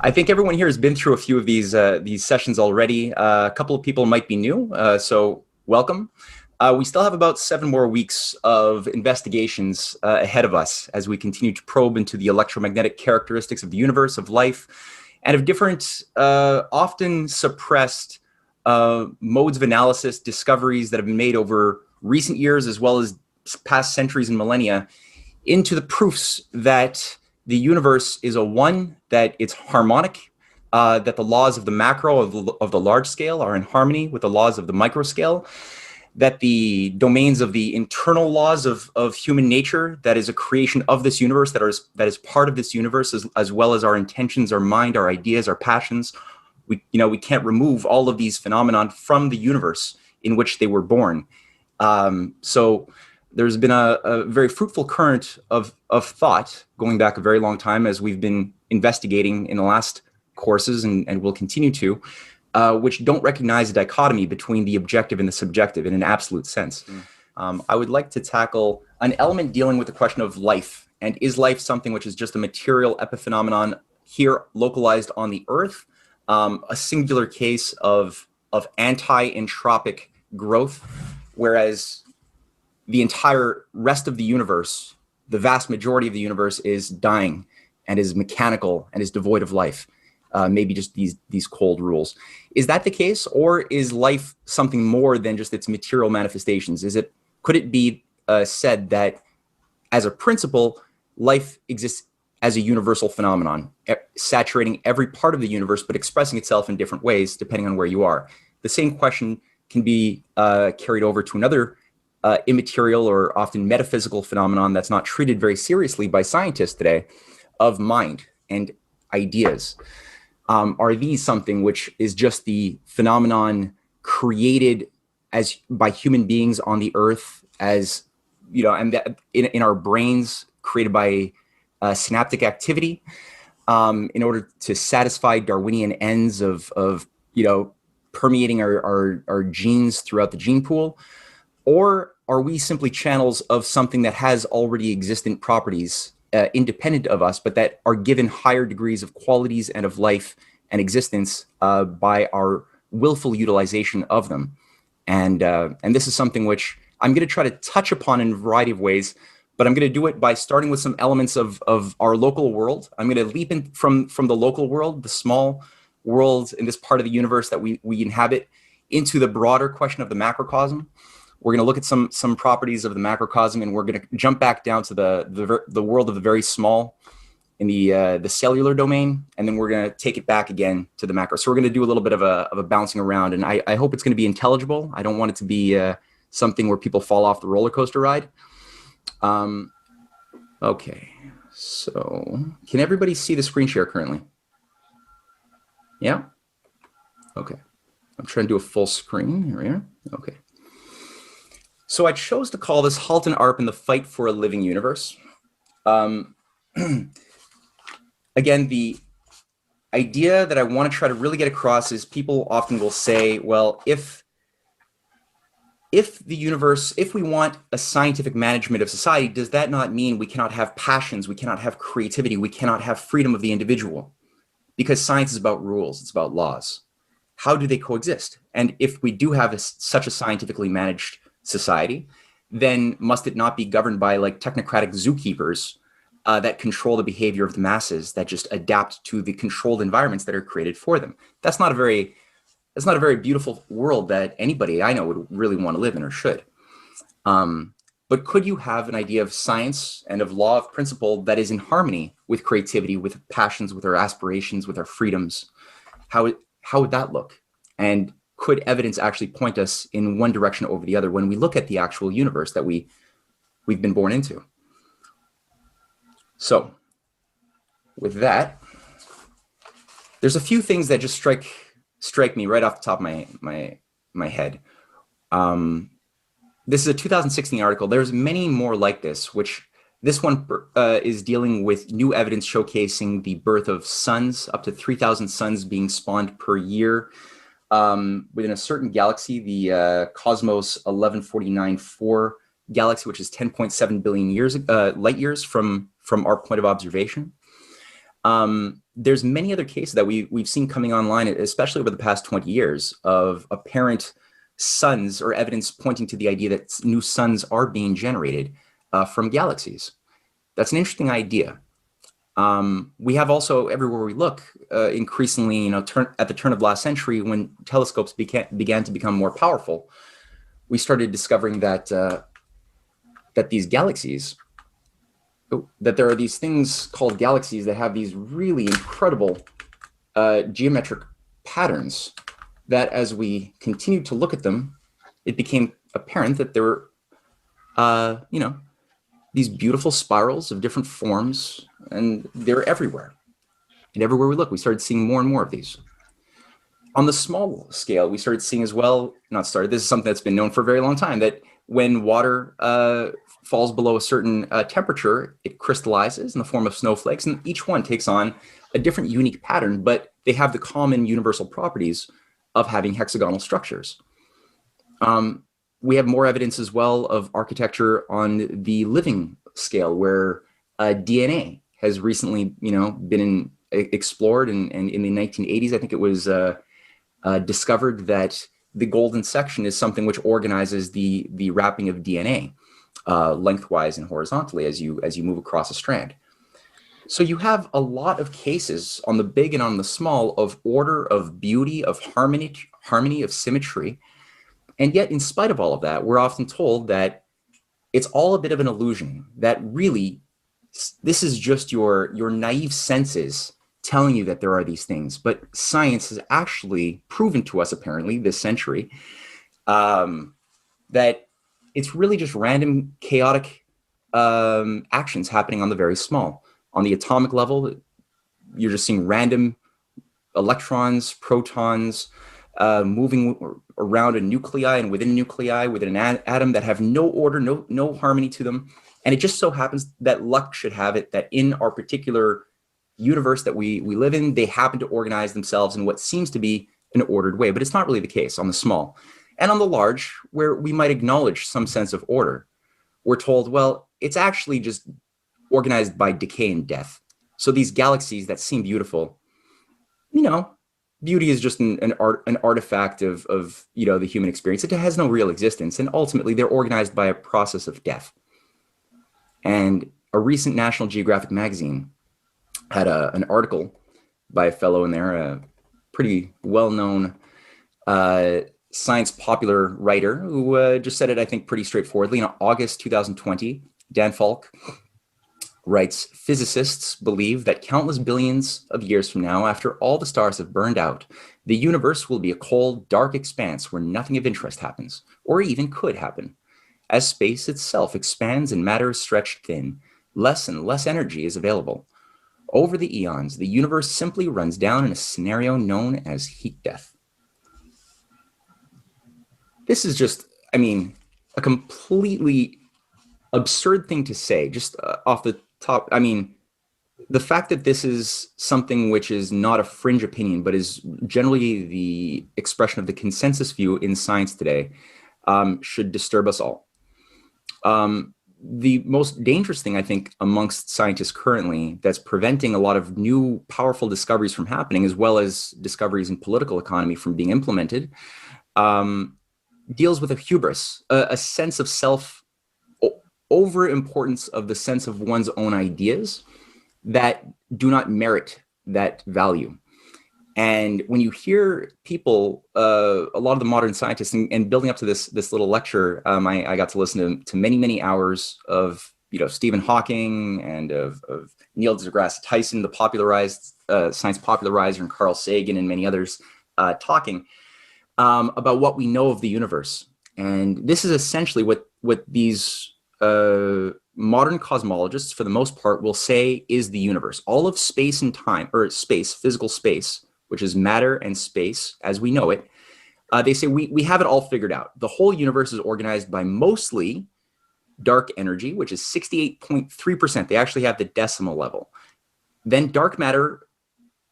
I think everyone here has been through a few of these sessions already. A couple of people might be new, so welcome. We still have about 7 more weeks of investigations ahead of us as we continue to probe into the electromagnetic characteristics of the universe, of life, and of different, often suppressed modes of analysis, discoveries that have been made over recent years as well as past centuries and millennia, into the proofs that the universe is a one, that it's harmonic, that the laws of the macro, of the large scale, are in harmony with the laws of the micro scale, that the domains of the internal laws of human nature, that is a creation of this universe, that is part of this universe, as well as our intentions, our mind, our ideas, our passions. We can't remove all of these phenomenon from the universe in which they were born. So there's been a very fruitful current of thought going back a very long time, as we've been investigating in the last courses and will continue to, which don't recognize a dichotomy between the objective and the subjective in an absolute sense. I would like to tackle an element dealing with the question of life. And is life something which is just a material epiphenomenon here localized on the Earth, a singular case of anti-entropic growth, whereas the entire rest of the universe, the vast majority of the universe, is dying and is mechanical and is devoid of life. Maybe just these cold rules. Is that the case, or is life something more than just its material manifestations? Could it be said that, as a principle, life exists as a universal phenomenon, saturating every part of the universe, but expressing itself in different ways depending on where you are? The same question can be carried over to another immaterial or often metaphysical phenomenon that's not treated very seriously by scientists today, of mind and ideas. Are these something which is just the phenomenon created by human beings on the Earth, as and that in our brains, created by synaptic activity, in order to satisfy Darwinian ends of permeating our genes throughout the gene pool? Or are we simply channels of something that has already existent properties independent of us, but that are given higher degrees of qualities and of life and existence by our willful utilization of them? And this is something which I'm going to try to touch upon in a variety of ways, but I'm going to do it by starting with some elements of our local world. I'm going to leap in from the local world, the small world in this part of the universe that we inhabit, into the broader question of the macrocosm. We're going to look at some properties of the macrocosm, and we're going to jump back down to the world of the very small in the cellular domain, and then we're going to take it back again to the macro. So we're going to do a little bit of a bouncing around, and I hope it's going to be intelligible. I don't want it to be something where people fall off the roller coaster ride. Okay, so can everybody see the screen share currently? Yeah? Okay. I'm trying to do a full screen. Here we are. Okay. So I chose to call this Halton Arp and the Fight for a Living Universe. Again, the idea that I want to try to really get across is, people often will say, well, if the universe, if we want a scientific management of society, does that not mean we cannot have passions, we cannot have creativity, we cannot have freedom of the individual? Because science is about rules, it's about laws. How do they coexist? And if we do have such a scientifically managed society, then must it not be governed by technocratic zookeepers that control the behavior of the masses, that just adapt to the controlled environments that are created for them? That's not a very beautiful world that anybody I know would really want to live in, or should. But could you have an idea of science and of law of principle that is in harmony with creativity, with passions, with our aspirations, with our freedoms? How would that look? And could evidence actually point us in one direction over the other when we look at the actual universe that we've been born into? So with that, there's a few things that just strike me right off the top of my head. This is a 2016 article. There's many more like this, which this one is dealing with new evidence showcasing the birth of suns, up to 3,000 suns being spawned per year within a certain galaxy, the Cosmos 1149-4 galaxy, which is 10.7 billion light years from our point of observation. there's many other cases that we've seen coming online, especially over the past 20 years, of apparent suns or evidence pointing to the idea that new suns are being generated from galaxies. That's an interesting idea. We have also, everywhere we look, increasingly, at the turn of last century, when telescopes began to become more powerful, we started discovering that that these galaxies, that there are these things called galaxies that have these really incredible geometric patterns, that as we continued to look at them, it became apparent that there were, these beautiful spirals of different forms, and they're everywhere. And everywhere we look, we started seeing more and more of these. On the small scale, we started seeing as well, this is something that's been known for a very long time, that when water falls below a certain temperature, it crystallizes in the form of snowflakes, and each one takes on a different unique pattern, but they have the common universal properties of having hexagonal structures. We have more evidence as well of architecture on the living scale, where DNA has recently, been explored, and in the 1980s, I think it was discovered that the golden section is something which organizes the wrapping of DNA lengthwise and horizontally as you move across a strand. So you have a lot of cases on the big and on the small of order, of beauty, of harmony, of symmetry. And yet, in spite of all of that, we're often told that it's all a bit of an illusion, that really this is just your naive senses telling you that there are these things. But science has actually proven to us, apparently, this century, that it's really just random, chaotic actions happening on the very small. On the atomic level, you're just seeing random electrons, protons, moving around a nuclei and within a nuclei, within an atom, that have no order, no harmony to them. And it just so happens that luck should have it that in our particular universe that we live in, they happen to organize themselves in what seems to be an ordered way. But it's not really the case on the small. And on the large, where we might acknowledge some sense of order, we're told, well, it's actually just organized by decay and death. So these galaxies that seem beautiful, beauty is just an artifact of the human experience. It has no real existence, and ultimately they're organized by a process of death. And a recent National Geographic magazine had an article by a fellow in there, a pretty well-known science popular writer, who just said it, I think, pretty straightforwardly. In August 2020, Dan Falk writes, physicists believe that countless billions of years from now, after all the stars have burned out, the universe will be a cold, dark expanse where nothing of interest happens, or even could happen. As space itself expands and matter is stretched thin, less and less energy is available. Over the eons, the universe simply runs down in a scenario known as heat death. This is just, a completely absurd thing to say, just off the top. The fact that this is something which is not a fringe opinion, but is generally the expression of the consensus view in science today, should disturb us all. The most dangerous thing, I think, amongst scientists currently that's preventing a lot of new powerful discoveries from happening, as well as discoveries in political economy from being implemented, deals with a hubris, a sense of self, over-importance of the sense of one's own ideas that do not merit that value. And when you hear people, a lot of the modern scientists, and building up to this little lecture, I got to listen to many hours of Stephen Hawking and of Neil deGrasse Tyson, the popularized science popularizer, and Carl Sagan and many others talking about what we know of the universe. And this is essentially what these modern cosmologists, for the most part, will say is the universe. All of space and time, or space, physical space, which is matter and space as we know it, they say we have it all figured out. The whole universe is organized by mostly dark energy, which is 68.3%. They actually have the decimal level. Then dark matter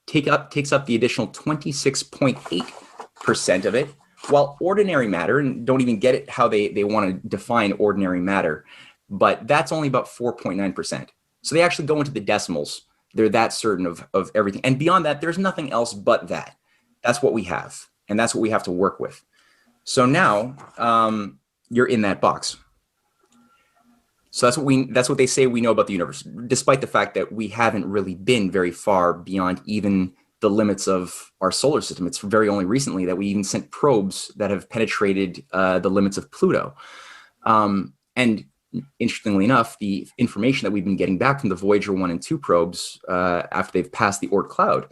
takes up the additional 26.8% of it, while ordinary matter, and don't even get it how they want to define ordinary matter, but that's only about 4.9%. So they actually go into the decimals They're that certain of everything. And beyond that, there's nothing else but that. That's what we have. And that's what we have to work with. So now you're in that box. So that's what they say we know about the universe, despite the fact that we haven't really been very far beyond even the limits of our solar system. It's very only recently that we even sent probes that have penetrated the limits of Pluto. And interestingly enough, the information that we've been getting back from the Voyager 1 and 2 probes after they've passed the Oort cloud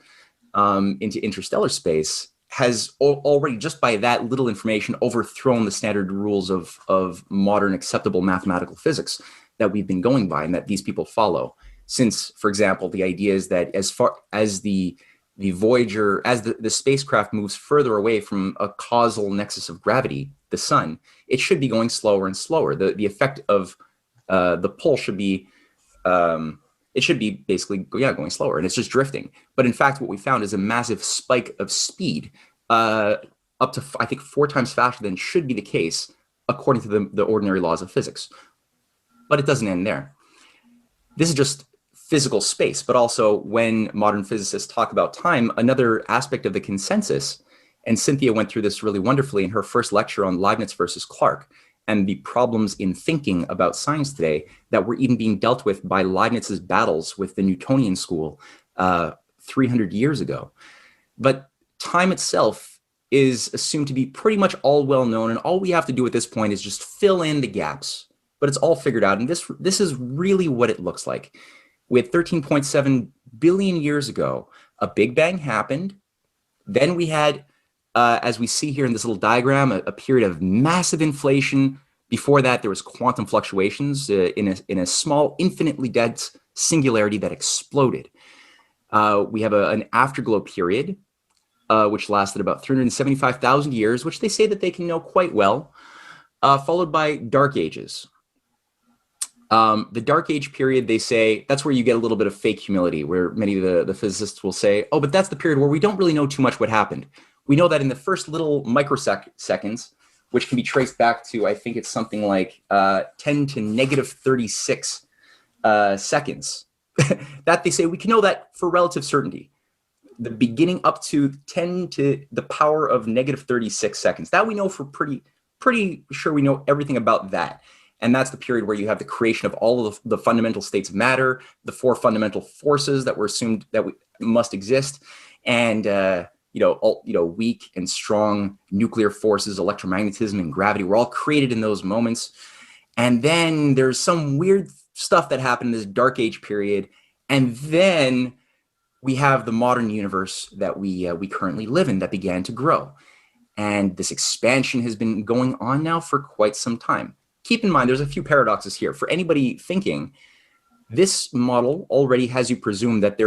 into interstellar space has already, just by that little information, overthrown the standard rules of modern acceptable mathematical physics that we've been going by and that these people follow. Since, for example, the idea is that as far as the Voyager, as the spacecraft moves further away from a causal nexus of gravity, the sun, it should be going slower and slower. The effect of the pull should be, it should be basically, going slower, and it's just drifting. But in fact, what we found is a massive spike of speed, up to, I think, 4 times faster than should be the case, according to the ordinary laws of physics. But it doesn't end there. This is just physical space, but also when modern physicists talk about time, another aspect of the consensus, and Cynthia went through this really wonderfully in her first lecture on Leibniz versus Clarke, and the problems in thinking about science today that were even being dealt with by Leibniz's battles with the Newtonian school 300 years ago. But time itself is assumed to be pretty much all well known, and all we have to do at this point is just fill in the gaps. But it's all figured out, and this is really what it looks like. With 13.7 billion years ago, a Big Bang happened. Then we had, as we see here in this little diagram, a period of massive inflation. Before that, there was quantum fluctuations in a small, infinitely dense singularity that exploded. We have an afterglow period, which lasted about 375,000 years, which they say that they can know quite well, followed by dark ages. The Dark Age period, they say, that's where you get a little bit of fake humility, where many of the physicists will say, oh, but that's the period where we don't really know too much what happened. We know that in the first little microseconds, which can be traced back to, I think it's something like 10 to negative 36 seconds, that they say we can know that for relative certainty. The beginning up to 10 to the power of negative 36 seconds. That we know for pretty sure we know everything about that. And that's the period where you have the creation of all of the fundamental states of matter, the 4 fundamental forces that were assumed that must exist, and weak and strong nuclear forces, electromagnetism and gravity were all created in those moments. And then there's some weird stuff that happened in this Dark Age period, and then we have the modern universe that we currently live in that began to grow. And this expansion has been going on now for quite some time. Keep in mind, there's a few paradoxes here. For anybody thinking, this model already has you presume that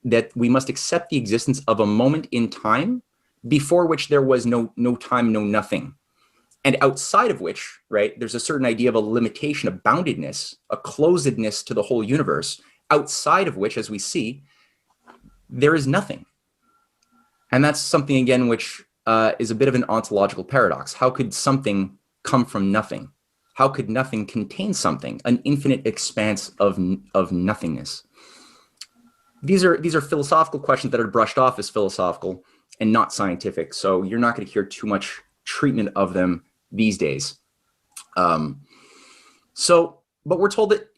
that we must accept the existence of a moment in time before which there was no time, no nothing. And outside of which, right, there's a certain idea of a limitation, a boundedness, a closedness to the whole universe, outside of which, as we see, there is nothing. And that's something, again, which is a bit of an ontological paradox. How could something come from nothing? How could nothing contain something, an infinite expanse of nothingness? These are philosophical questions that are brushed off as philosophical and not scientific. So you're not going to hear too much treatment of them these days. But we're told that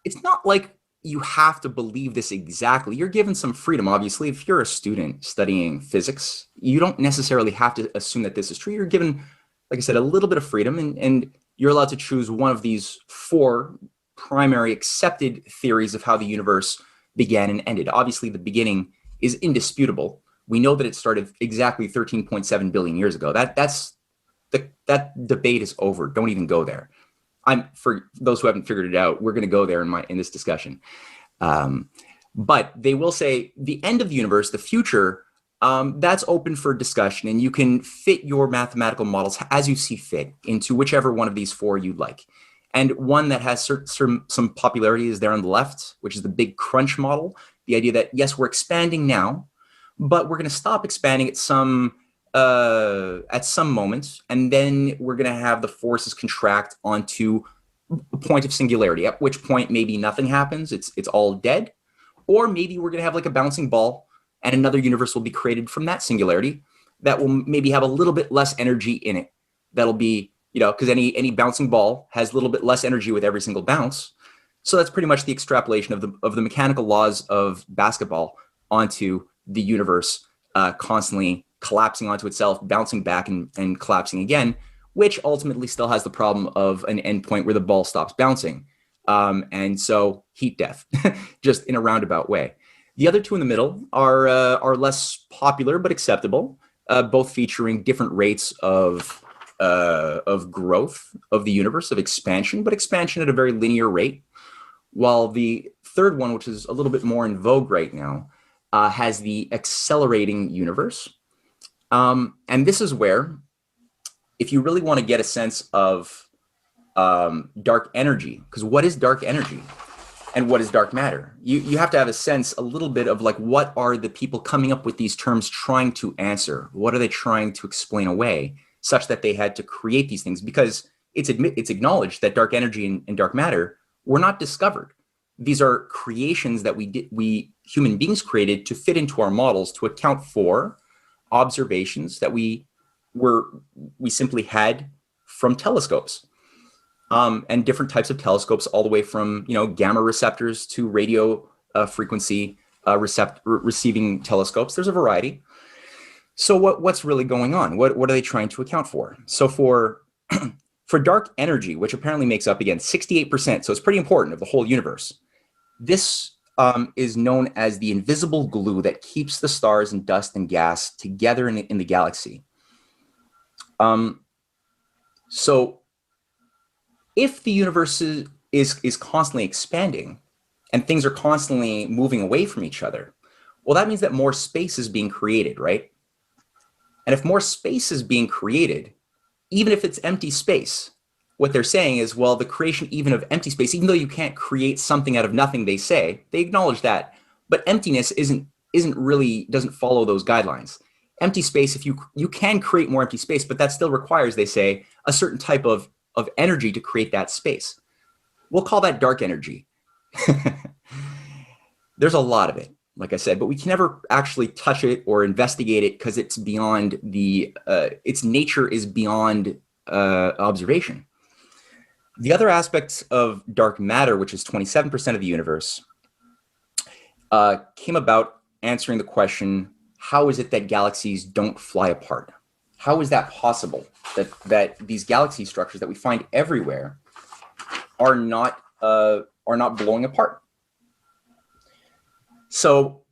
it's not like you have to believe this exactly. You're given some freedom, obviously. If you're a student studying physics, you don't necessarily have to assume that this is true. You're given, like I said, a little bit of freedom, and you're allowed to choose one of these 4 primary accepted theories of how the universe began and ended. Obviously, the beginning is indisputable. We know that it started exactly 13.7 billion years ago. That debate is over. Don't even go there. For those who haven't figured it out, we're going to go there in this discussion. But they will say the end of the universe, the future, that's open for discussion, and you can fit your mathematical models as you see fit into whichever one of these 4 you'd like. And one that has some popularity is there on the left, which is the big crunch model. The idea that, yes, we're expanding now, but we're going to stop expanding at some moment, and then we're going to have the forces contract onto a point of singularity, at which point maybe nothing happens, it's all dead, Or maybe we're going to have like a bouncing ball and another universe will be created from that singularity that will maybe have a little bit less energy in it. That'll be, because any bouncing ball has a little bit less energy with every single bounce. So that's pretty much the extrapolation of the mechanical laws of basketball onto the universe, constantly collapsing onto itself, bouncing back and collapsing again, which ultimately still has the problem of an endpoint where the ball stops bouncing. And so heat death, just in a roundabout way. The other two in the middle are less popular but acceptable, both featuring different rates of growth of the universe, of expansion, but expansion at a very linear rate. While the third one, which is a little bit more in vogue right now, has the accelerating universe. And this is where, if you really want to get a sense of dark energy, because what is dark energy and what is dark matter? You have to have a sense, a little bit of like, what are the people coming up with these terms trying to answer? What are they trying to explain away such that they had to create these things? Because it's acknowledged that dark energy and dark matter were not discovered. These are creations that we human beings created to fit into our models to account for observations that we simply had from telescopes, and different types of telescopes, all the way from gamma receptors to radio frequency receiving telescopes. There's a variety. So what's really going on? What are they trying to account for? So for dark energy, which apparently makes up, again, 68%, so it's pretty important, of the whole universe, this is known as the invisible glue that keeps the stars and dust and gas together in the galaxy. So if the universe is constantly expanding and things are constantly moving away from each other, well, that means that more space is being created, right? And if more space is being created, even if it's empty space, what they're saying is, well, the creation even of empty space, even though you can't create something out of nothing, they acknowledge that, but emptiness doesn't follow those guidelines. Empty space, if you can create more empty space, but that still requires, they say, a certain type of energy to create that space. We'll call that dark energy. There's a lot of it, like I said, but we can never actually touch it or investigate it because it's beyond its nature is beyond observation. The other aspect of dark matter, which is 27% of the universe, came about answering the question, how is it that galaxies don't fly apart? How is that possible that these galaxy structures that we find everywhere are not blowing apart? So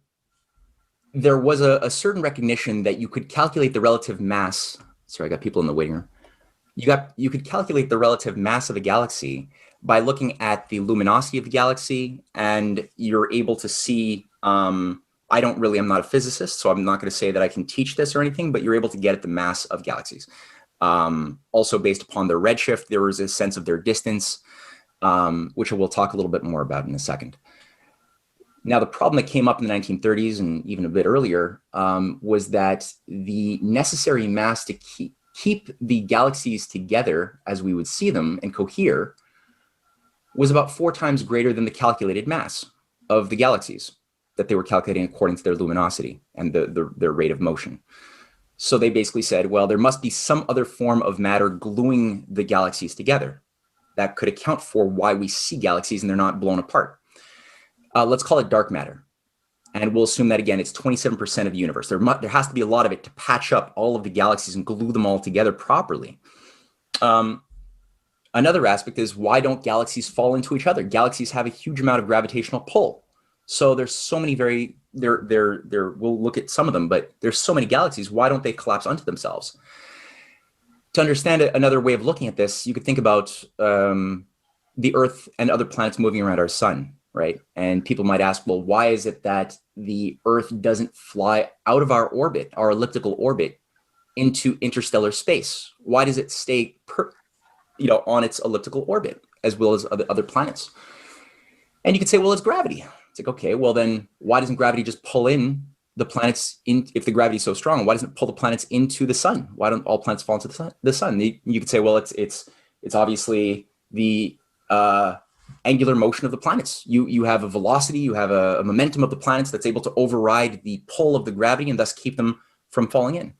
there was a certain recognition that you could calculate the relative mass. Sorry, I got people in the waiting room. You could calculate the relative mass of a galaxy by looking at the luminosity of the galaxy, and you're able to see, I'm not a physicist, so I'm not going to say that I can teach this or anything, but you're able to get at the mass of galaxies. Also based upon their redshift, there was a sense of their distance, which we'll talk a little bit more about in a second. Now, the problem that came up in the 1930s and even a bit earlier was that the necessary mass to keep the galaxies together as we would see them and cohere was about 4 times greater than the calculated mass of the galaxies that they were calculating according to their luminosity and their rate of motion. So they basically said, well, there must be some other form of matter gluing the galaxies together that could account for why we see galaxies and they're not blown apart. Let's call it dark matter. And we'll assume that, again, it's 27% of the universe. There has to be a lot of it to patch up all of the galaxies and glue them all together properly. Another aspect is, why don't galaxies fall into each other? Galaxies have a huge amount of gravitational pull. So there's so many we'll look at some of them, but there's so many galaxies. Why don't they collapse onto themselves? To understand another way of looking at this, you could think about the Earth and other planets moving around our sun. Right? And people might ask, well, why is it that the Earth doesn't fly out of our orbit, our elliptical orbit, into interstellar space? Why does it stay on its elliptical orbit as well as other planets? And you could say, well, it's gravity. It's like, okay, well then why doesn't gravity just pull in the planets in? If the gravity is so strong, why doesn't it pull the planets into the sun? Why don't all planets fall into the sun? You could say, well, it's obviously the angular motion of the planets. You have a velocity, you have a momentum of the planets that's able to override the pull of the gravity and thus keep them from falling in.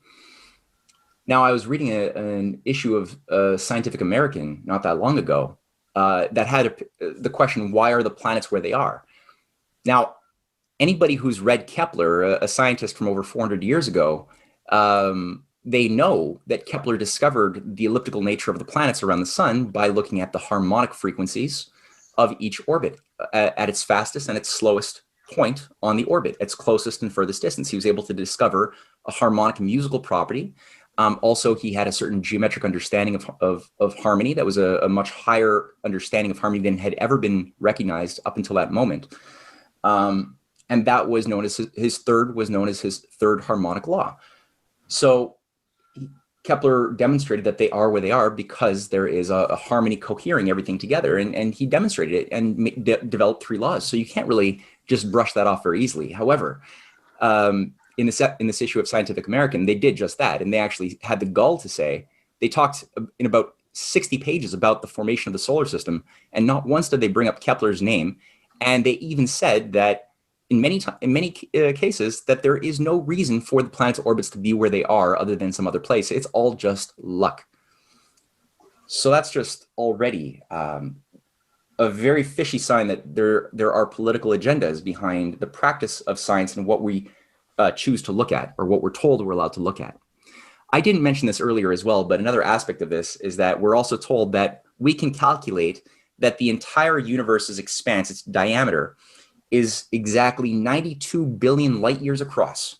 Now, I was reading an issue of Scientific American not that long ago that had the question, why are the planets where they are? Now, anybody who's read Kepler, a scientist from over 400 years ago, they know that Kepler discovered the elliptical nature of the planets around the sun by looking at the harmonic frequencies of each orbit at its fastest and its slowest point on the orbit, its closest and furthest distance. He was able to discover a harmonic musical property. Also, he had a certain geometric understanding of harmony that was a much higher understanding of harmony than had ever been recognized up until that moment. And that was known as his third harmonic law. So Kepler demonstrated that they are where they are because there is a harmony cohering everything together, and he demonstrated it and developed 3 laws. So you can't really just brush that off very easily. However, in this issue of Scientific American, they did just that, and they actually had the gall to say, they talked in about 60 pages about the formation of the solar system, and not once did they bring up Kepler's name. And they even said that in many cases that there is no reason for the planet's orbits to be where they are other than some other place. It's all just luck. So that's just already a very fishy sign that there are political agendas behind the practice of science and what we choose to look at, or what we're told we're allowed to look at. I didn't mention this earlier as well, but another aspect of this is that we're also told that we can calculate that the entire universe's expanse, its diameter, is exactly 92 billion light years across,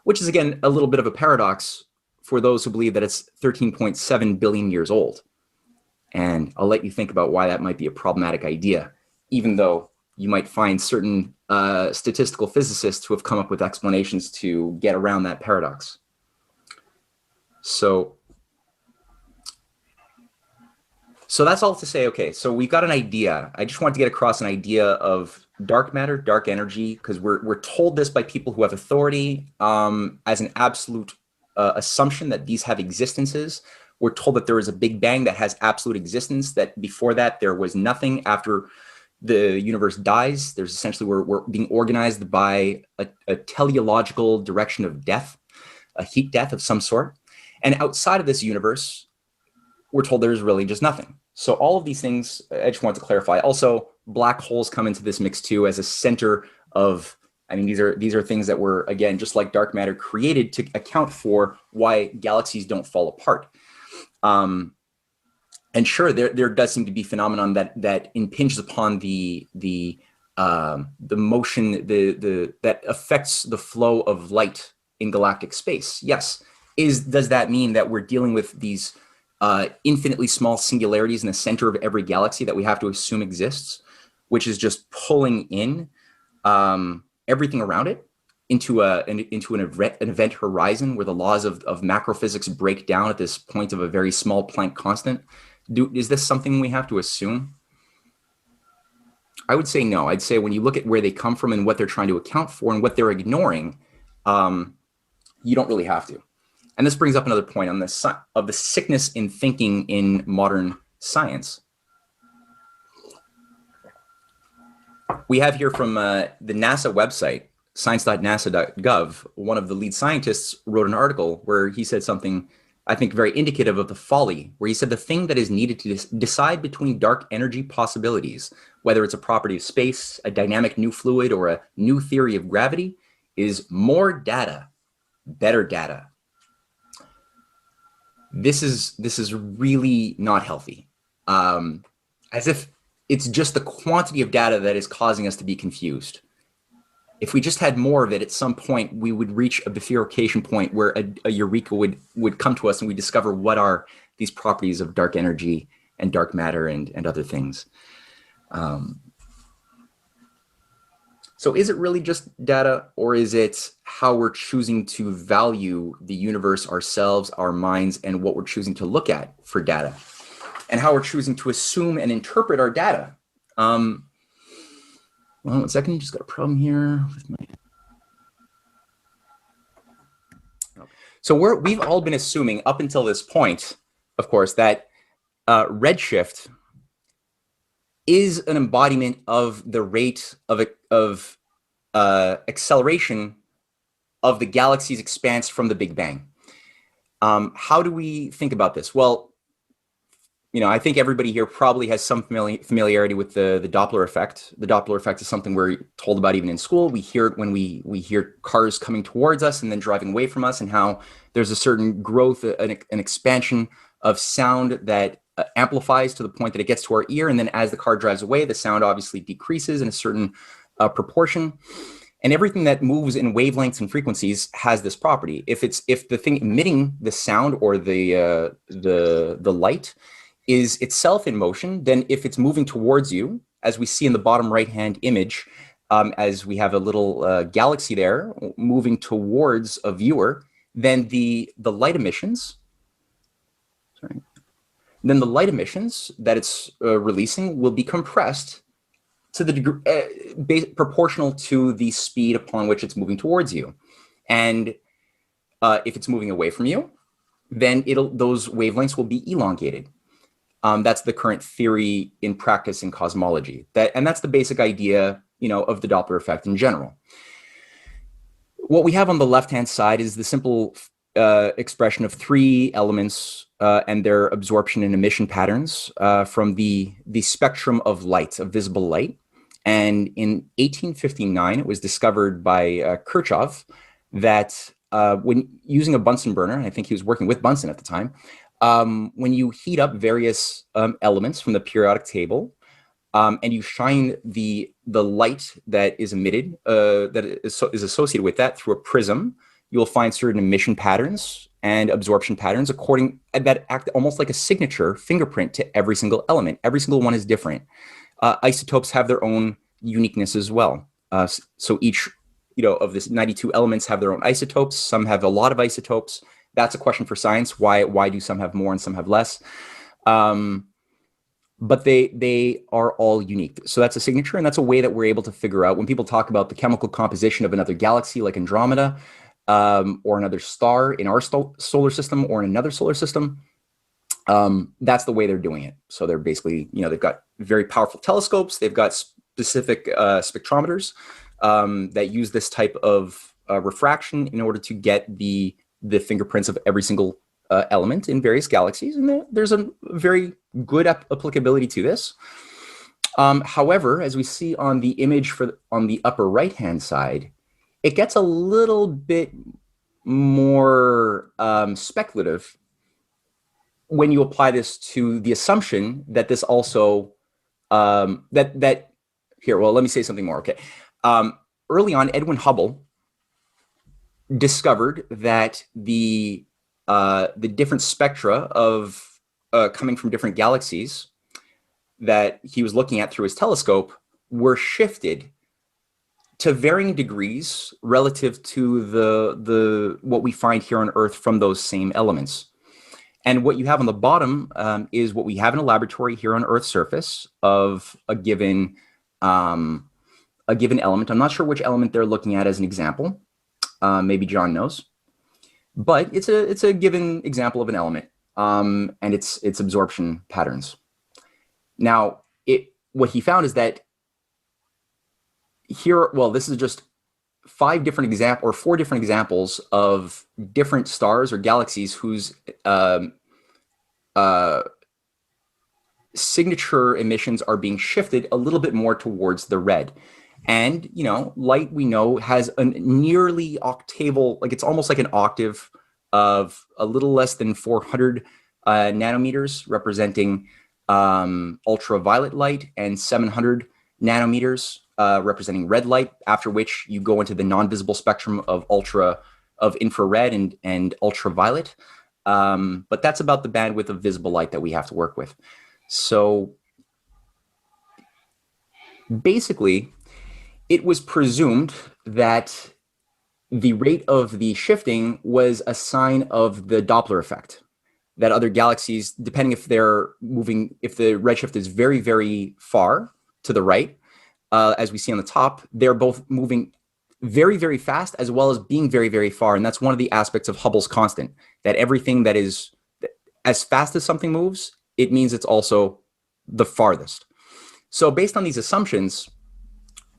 which is, again, a little bit of a paradox for those who believe that it's 13.7 billion years old. And I'll let you think about why that might be a problematic idea, even though you might find certain statistical physicists who have come up with explanations to get around that paradox. So that's all to say, okay, so we've got an idea. I just want to get across an idea of dark matter, dark energy, because we're told this by people who have authority as an absolute assumption that these have existences. We're told that there is a Big Bang that has absolute existence, that before that there was nothing. After the universe dies, there's essentially, we're being organized by a teleological direction of death, a heat death of some sort. And outside of this universe, we're told there's really just nothing. So all of these things, I just want to clarify. Also, black holes come into this mix too as a center of, I mean, these are things that were, again, just like dark matter, created to account for why galaxies don't fall apart. And sure, there does seem to be phenomenon that impinges upon the motion, that affects the flow of light in galactic space. Yes. Does that mean that we're dealing with these infinitely small singularities in the center of every galaxy that we have to assume exists, which is just pulling in everything around it into an event horizon where the laws of macrophysics break down at this point of a very small Planck constant? Is this something we have to assume? I would say no. I'd say when you look at where they come from and what they're trying to account for and what they're ignoring, you don't really have to. And this brings up another point on the sickness in thinking in modern science. We have here from the NASA website, science.nasa.gov, one of the lead scientists wrote an article where he said something, I think, very indicative of the folly, where he said the thing that is needed to decide between dark energy possibilities, whether it's a property of space, a dynamic new fluid, or a new theory of gravity, is more data, better data. This is really not healthy. As if it's just the quantity of data that is causing us to be confused. If we just had more of it, at some point we would reach a bifurcation point where a eureka would come to us, and we discover what are these properties of dark energy and dark matter and other things. So is it really just data, or is it how we're choosing to value the universe, ourselves, our minds, and what we're choosing to look at for data, and how we're choosing to assume and interpret our data? Well, 1 second, just got a problem here with my... Okay. So we've all been assuming up until this point, of course, that Redshift is an embodiment of the rate of acceleration of the galaxy's expanse from the Big Bang. How do we think about this? Well, I think everybody here probably has some familiarity with the Doppler effect. The Doppler effect is something we're told about even in school. We hear it when we hear cars coming towards us and then driving away from us, and how there's a certain growth, an expansion of sound that amplifies to the point that it gets to our ear. And then as the car drives away, the sound obviously decreases in a certain proportion. And everything that moves in wavelengths and frequencies has this property. If the thing emitting the sound or the light is itself in motion, then if it's moving towards you, as we see in the bottom right-hand image, as we have a little galaxy there moving towards a viewer, then the light emissions, that it's releasing will be compressed to the degree proportional to the speed upon which it's moving towards you. And if it's moving away from you, then those wavelengths will be elongated. That's the current theory in practice in cosmology. And that's the basic idea, of the Doppler effect in general. What we have on the left-hand side is the simple expression of three elements and their absorption and emission patterns from the spectrum of light, of visible light. And in 1859, it was discovered by Kirchhoff that when using a Bunsen burner, and I think he was working with Bunsen at the time, when you heat up various elements from the periodic table and you shine the light that is emitted, that is associated with that through a prism, you'll find certain emission patterns and absorption patterns that act almost like a signature fingerprint to every single element. Every single one is different. Isotopes have their own uniqueness as well. So each, of this 92 elements have their own isotopes. Some have a lot of isotopes. That's a question for science. Why do some have more and some have less? But they are all unique. So that's a signature, and that's a way that we're able to figure out when people talk about the chemical composition of another galaxy like Andromeda, or another star in our solar system or in another solar system. That's the way they're doing it. So they're basically, they've got very powerful telescopes. They've got specific spectrometers that use this type of refraction in order to get the fingerprints of every single element in various galaxies. And there's a very good applicability to this. However, as we see on the image on the upper right-hand side, it gets a little bit more speculative when you apply this to the assumption that this also, well, let me say something more, okay. Early on, Edwin Hubble discovered that the different spectra of coming from different galaxies that he was looking at through his telescope were shifted to varying degrees relative to the what we find here on Earth from those same elements. And what you have on the bottom is what we have in a laboratory here on Earth's surface of a given element. I'm not sure which element they're looking at as an example. Maybe John knows, but it's a given example of an element and its absorption patterns. Now, what he found is that here, well, this is just 4 different examples of different stars or galaxies whose signature emissions are being shifted a little bit more towards the red. And, light, we know, has a nearly octaval, like it's almost like an octave of a little less than 400 nanometers, representing ultraviolet light, and 700 nanometers representing red light, after which you go into the non-visible spectrum of infrared and ultraviolet. But that's about the bandwidth of visible light that we have to work with. So basically, it was presumed that the rate of the shifting was a sign of the Doppler effect, that other galaxies, depending if they're moving, if the redshift is very, very far to the right, as we see on the top, they're both moving very, very fast as well as being very, very far. And that's one of the aspects of Hubble's constant, that everything that is as fast as something moves, it means it's also the farthest. So based on these assumptions,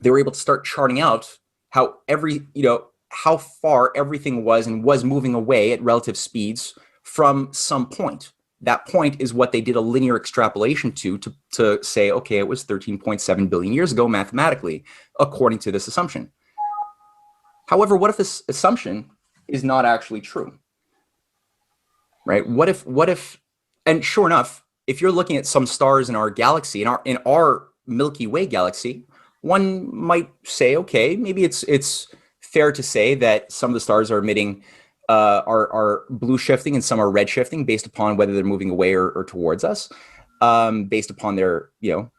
they were able to start charting out how how far everything was and was moving away at relative speeds from some point. That point is what they did a linear extrapolation to say, okay, it was 13.7 billion years ago mathematically, according to this assumption. However, what if this assumption is not actually true? Right? What if, and sure enough, if you're looking at some stars in our galaxy, in our Milky Way galaxy, one might say, okay, maybe it's fair to say that some of the stars are emitting are blue shifting and some are red shifting based upon whether they're moving away or towards us, based upon their,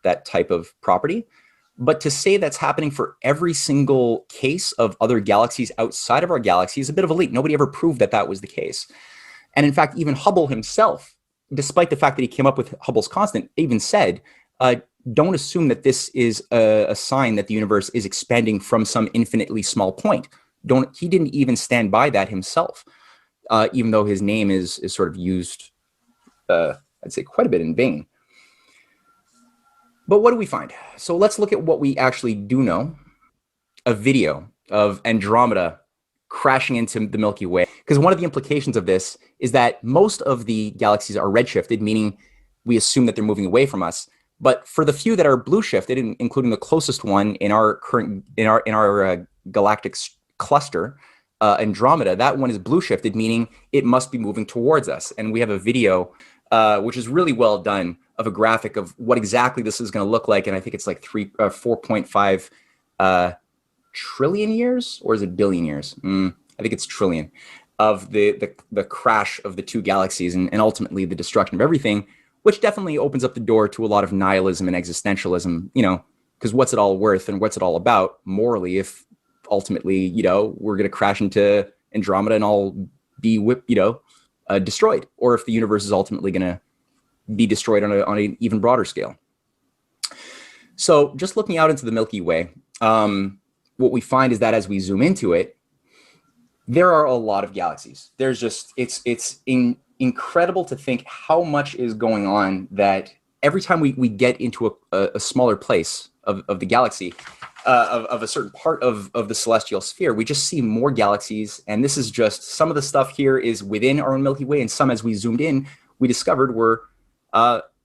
that type of property. But to say that's happening for every single case of other galaxies outside of our galaxy is a bit of a leap. Nobody ever proved that that was the case. And in fact, even Hubble himself, despite the fact that he came up with Hubble's constant, even said, don't assume that this is a sign that the universe is expanding from some infinitely small point. He didn't even stand by that himself, even though his name is sort of used, I'd say, quite a bit in vain. But what do we find? So let's look at what we actually do know. A video of Andromeda crashing into the Milky Way. Because one of the implications of this is that most of the galaxies are redshifted, meaning we assume that they're moving away from us. But for the few that are blue shifted, including the closest one in our galactic cluster, Andromeda, that one is blue shifted, meaning it must be moving towards us. And we have a video, which is really well done, of a graphic of what exactly this is going to look like. And I think it's like 4.5 trillion years, or is it billion years? I think it's trillion, of the crash of the two galaxies and ultimately the destruction of everything, which definitely opens up the door to a lot of nihilism and existentialism, because what's it all worth and what's it all about morally if ultimately, we're going to crash into Andromeda and all be destroyed, or if the universe is ultimately going to be destroyed on an even broader scale. So just looking out into the Milky Way, what we find is that as we zoom into it, there are a lot of galaxies. There's just, it's incredible to think how much is going on, that every time we get into a smaller place of the galaxy, of a certain part of the celestial sphere, we just see more galaxies. And this is just, some of the stuff here is within our own Milky Way, and some, as we zoomed in, we discovered were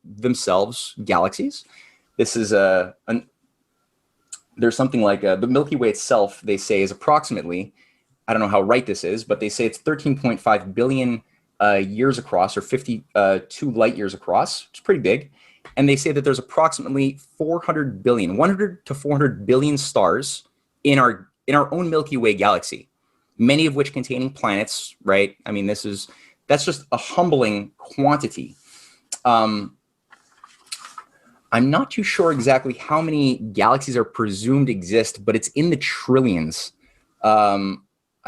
themselves galaxies. This is there's something like the Milky Way itself, they say, is approximately, I don't know how right this is, but they say it's 13.5 billion years across, or 52 light years across, which is pretty big. And they say that there's approximately 100 to 400 billion stars in our own Milky Way galaxy, many of which containing planets, right? I mean, that's just a humbling quantity. I'm not too sure exactly how many galaxies are presumed exist, but it's in the trillions. I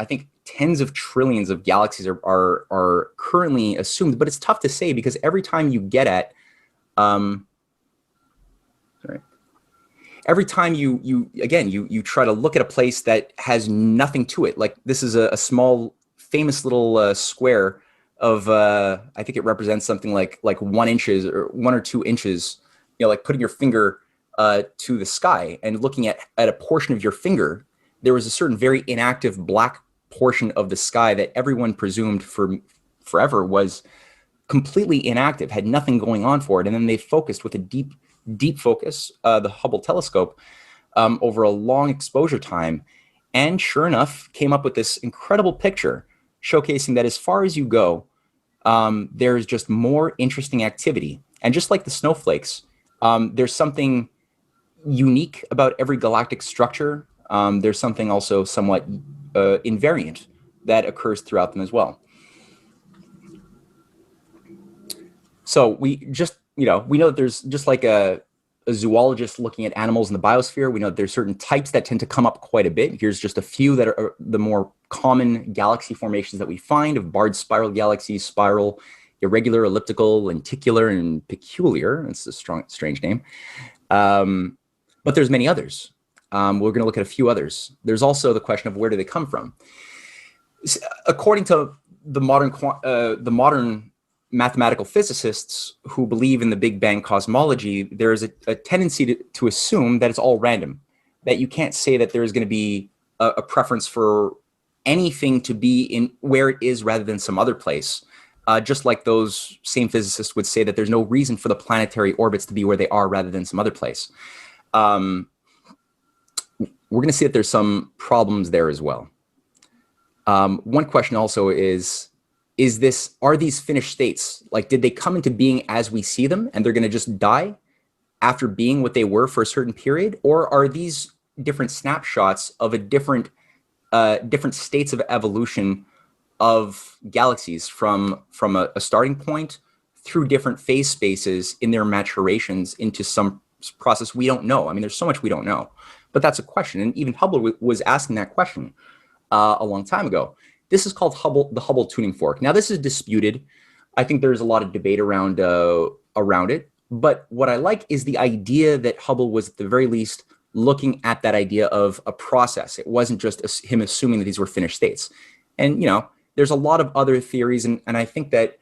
think tens of trillions of galaxies are currently assumed, but it's tough to say because every time you get at, every time you try to look at a place that has nothing to it, like this is a small, famous little square of, I think it represents something like 1 inch or 1 or 2 inches, like putting your finger to the sky and looking at a portion of your finger. There was a certain very inactive black portion of the sky that everyone presumed for forever was completely inactive, had nothing going on for it. And then they focused with a deep focus, the Hubble telescope, over a long exposure time. And sure enough, came up with this incredible picture showcasing that as far as you go, there's just more interesting activity. And just like the snowflakes, there's something unique about every galactic structure. There's something also somewhat invariant that occurs throughout them as well. So we just, we know that there's just like a zoologist looking at animals in the biosphere. We know that there's certain types that tend to come up quite a bit. Here's just a few that are the more common galaxy formations that we find of barred spiral galaxies: spiral, irregular, elliptical, lenticular, and peculiar. It's a strange name. But there's many others. We're going to look at a few others. There's also the question of where do they come from? According to the modern mathematical physicists who believe in the Big Bang cosmology, there is a tendency to assume that it's all random, that you can't say that there's going to be a preference for anything to be in where it is rather than some other place. Just like those same physicists would say that there's no reason for the planetary orbits to be where they are rather than some other place. We're going to see that there's some problems there as well. One question also is are these finished states? Like, did they come into being as we see them and they're going to just die after being what they were for a certain period? Or are these different snapshots of a different states of evolution of galaxies from a starting point through different phase spaces in their maturations into some process we don't know? I mean, there's so much we don't know, but that's a question. And even Hubble was asking that question a long time ago. This is called the Hubble tuning fork. Now, this is disputed. I think there's a lot of debate around it. But what I like is the idea that Hubble was at the very least looking at that idea of a process. It wasn't just him assuming that these were finished states. And, there's a lot of other theories. And I think that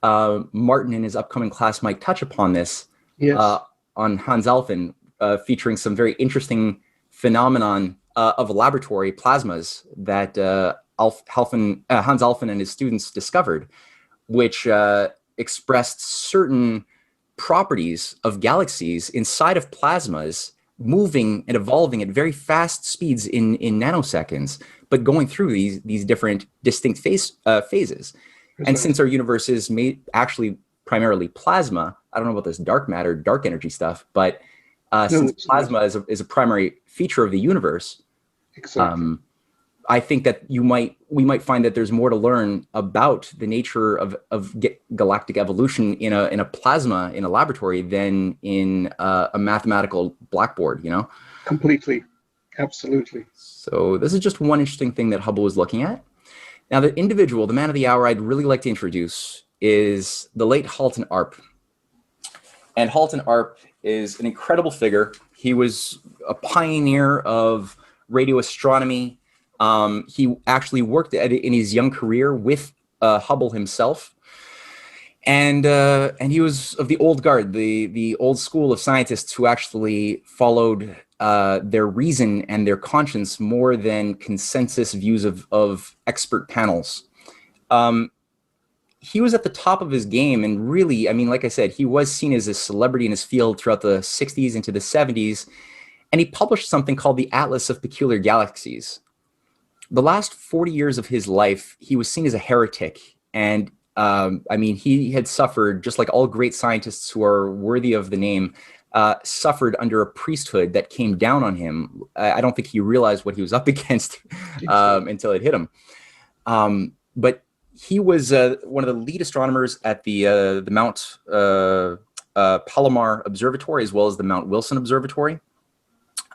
Martin in his upcoming class might touch upon this. Yes. On Hans Alphen, featuring some very interesting phenomenon of laboratory plasmas that Hans Alphen and his students discovered, which expressed certain properties of galaxies inside of plasmas moving and evolving at very fast speeds in nanoseconds, but going through these different distinct phases. And since our universe is actually primarily plasma, I don't know about this dark matter, dark energy stuff, but since plasma is a primary feature of the universe, exactly. I think that we might find that there's more to learn about the nature of galactic evolution in a plasma in a laboratory than in a mathematical blackboard, Completely. Absolutely. So this is just one interesting thing that Hubble was looking at. Now, the individual, the man of the hour I'd really like to introduce is the late Halton Arp. And Halton Arp is an incredible figure. He was a pioneer of radio astronomy. He actually worked in his young career with Hubble himself. And he was of the old guard, the old school of scientists who actually followed their reason and their conscience more than consensus views of expert panels. He was at the top of his game, and really, I mean, like I said, he was seen as a celebrity in his field throughout the 60s into the 70s, and he published something called the Atlas of Peculiar Galaxies. The last 40 years of his life, he was seen as a heretic, and I mean, he had suffered, just like all great scientists who are worthy of the name, suffered under a priesthood that came down on him. I don't think he realized what he was up against until it hit him. But he was one of the lead astronomers at the Mount Palomar Observatory, as well as the Mount Wilson Observatory.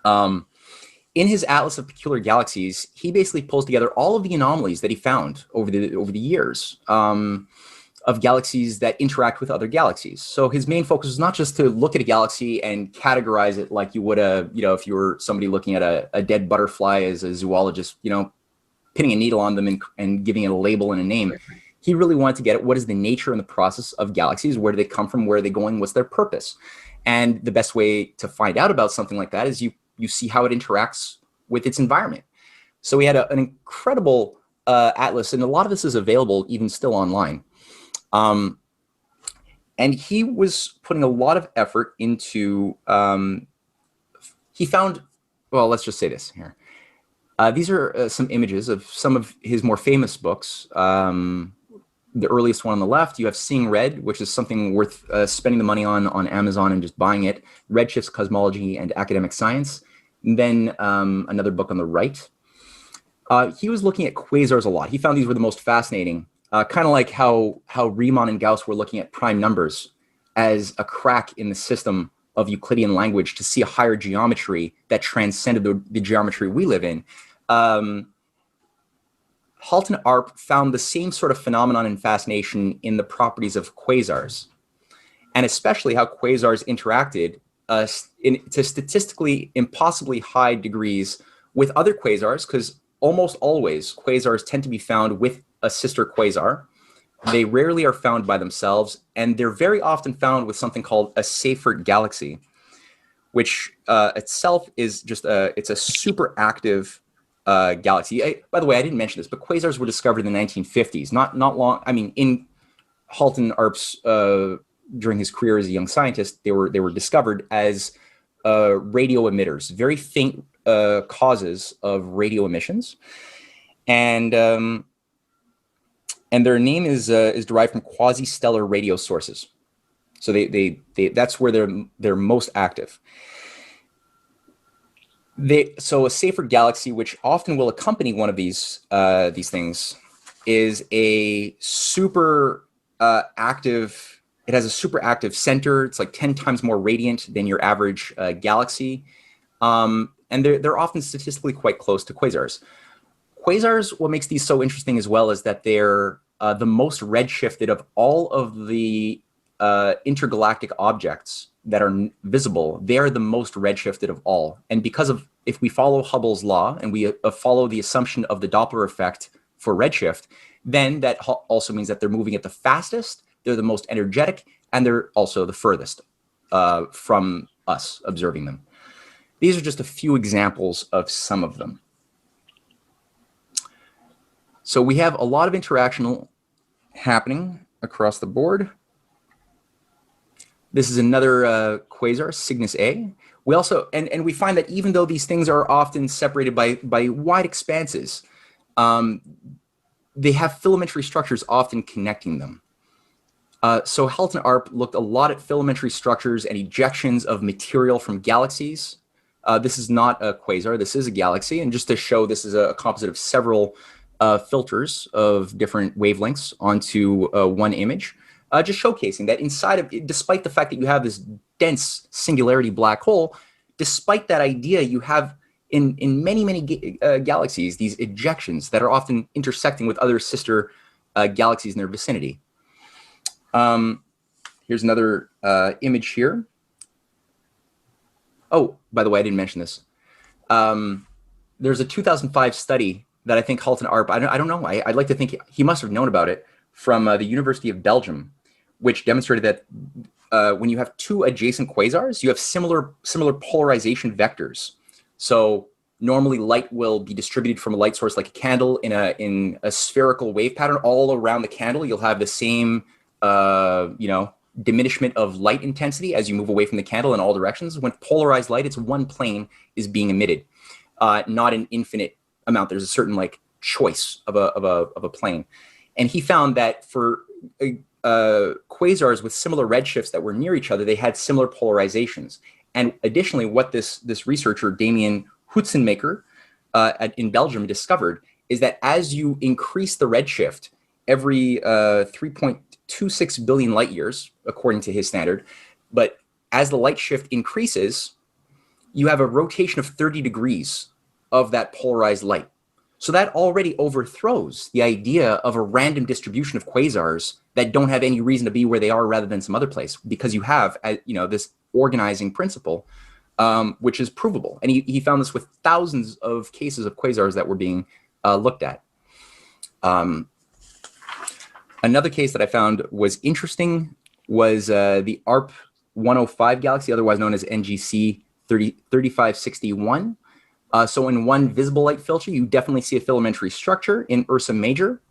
In his Atlas of Peculiar Galaxies, he basically pulls together all of the anomalies that he found over the years of galaxies that interact with other galaxies. So his main focus is not just to look at a galaxy and categorize it like you would if you were somebody looking at a dead butterfly as a zoologist, pinning a needle on them and giving it a label and a name. He really wanted to get at what is the nature and the process of galaxies, where do they come from, where are they going, what's their purpose? And the best way to find out about something like that is you see how it interacts with its environment. So we had an incredible atlas, and a lot of this is available even still online. And he was putting a lot of effort into, he found, well, let's just say this here. These are some images of some of his more famous books. The earliest one on the left, you have Seeing Red, which is something worth spending the money on Amazon and just buying it. Redshift's Cosmology and Academic Science. And then another book on the right. He was looking at quasars a lot. He found these were the most fascinating, kind of like how Riemann and Gauss were looking at prime numbers as a crack in the system of Euclidean language to see a higher geometry that transcended the geometry we live in. Halton Arp found the same sort of phenomenon and fascination in the properties of quasars, and especially how quasars interacted to statistically impossibly high degrees with other quasars, because almost always quasars tend to be found with a sister quasar, They rarely are found by themselves, and they're very often found with something called a Seyfert galaxy, which itself is just it's a super active galaxy. By the way, I didn't mention this, but quasars were discovered in the 1950s. Not long. I mean, in Halton Arp's during his career as a young scientist, they were discovered as radio emitters, very faint causes of radio emissions, and their name is derived from quasi-stellar radio sources. So they that's where they're most active. So a Seyfert galaxy, which often will accompany one of these things, is a super active. It has a super active center. It's like 10 times more radiant than your average galaxy, and they're often statistically quite close to quasars. Quasars, what makes these so interesting as well is that they're the most redshifted of all of the intergalactic objects that are visible. They are the most redshifted of all. And because of, if we follow Hubble's law and we follow the assumption of the Doppler effect for redshift, then that also means that they're moving at the fastest, they're the most energetic, and they're also the furthest from us observing them. These are just a few examples of some of them. So we have a lot of interaction happening across the board. This is another quasar, Cygnus A. We also, and we find that even though these things are often separated by wide expanses, they have filamentary structures often connecting them. So Halton Arp looked a lot at filamentary structures and ejections of material from galaxies. This is not a quasar, this is a galaxy. And just to show, this is a composite of several filters of different wavelengths onto one image. Just showcasing that inside of it, despite the fact that you have this dense singularity black hole, despite that idea, you have in many galaxies these ejections that are often intersecting with other sister galaxies in their vicinity. Here's another image here. Oh, by the way, I didn't mention this. There's a 2005 study that I think Halton Arp, I don't know, I'd like to think he must have known about it, from the University of Belgium, which demonstrated that when you have two adjacent quasars, you have similar polarization vectors. So normally light will be distributed from a light source like a candle in a spherical wave pattern all around the candle. You'll have the same diminishment of light intensity as you move away from the candle in all directions. When polarized light, it's one plane is being emitted, not an infinite amount. There's a certain like choice of a plane. And he found that for quasars with similar redshifts that were near each other, they had similar polarizations. And additionally, what this researcher, Damien Houtsenmaker, in Belgium discovered is that as you increase the redshift every 3.26 billion light years, according to his standard, but as the light shift increases, you have a rotation of 30 degrees of that polarized light. So that already overthrows the idea of a random distribution of quasars that don't have any reason to be where they are rather than some other place, because you have, this organizing principle, which is provable. And he found this with thousands of cases of quasars that were being looked at. Another case that I found was interesting was the ARP 105 galaxy, otherwise known as NGC 3561. So in one visible light filter, you definitely see a filamentary structure in Ursa Major,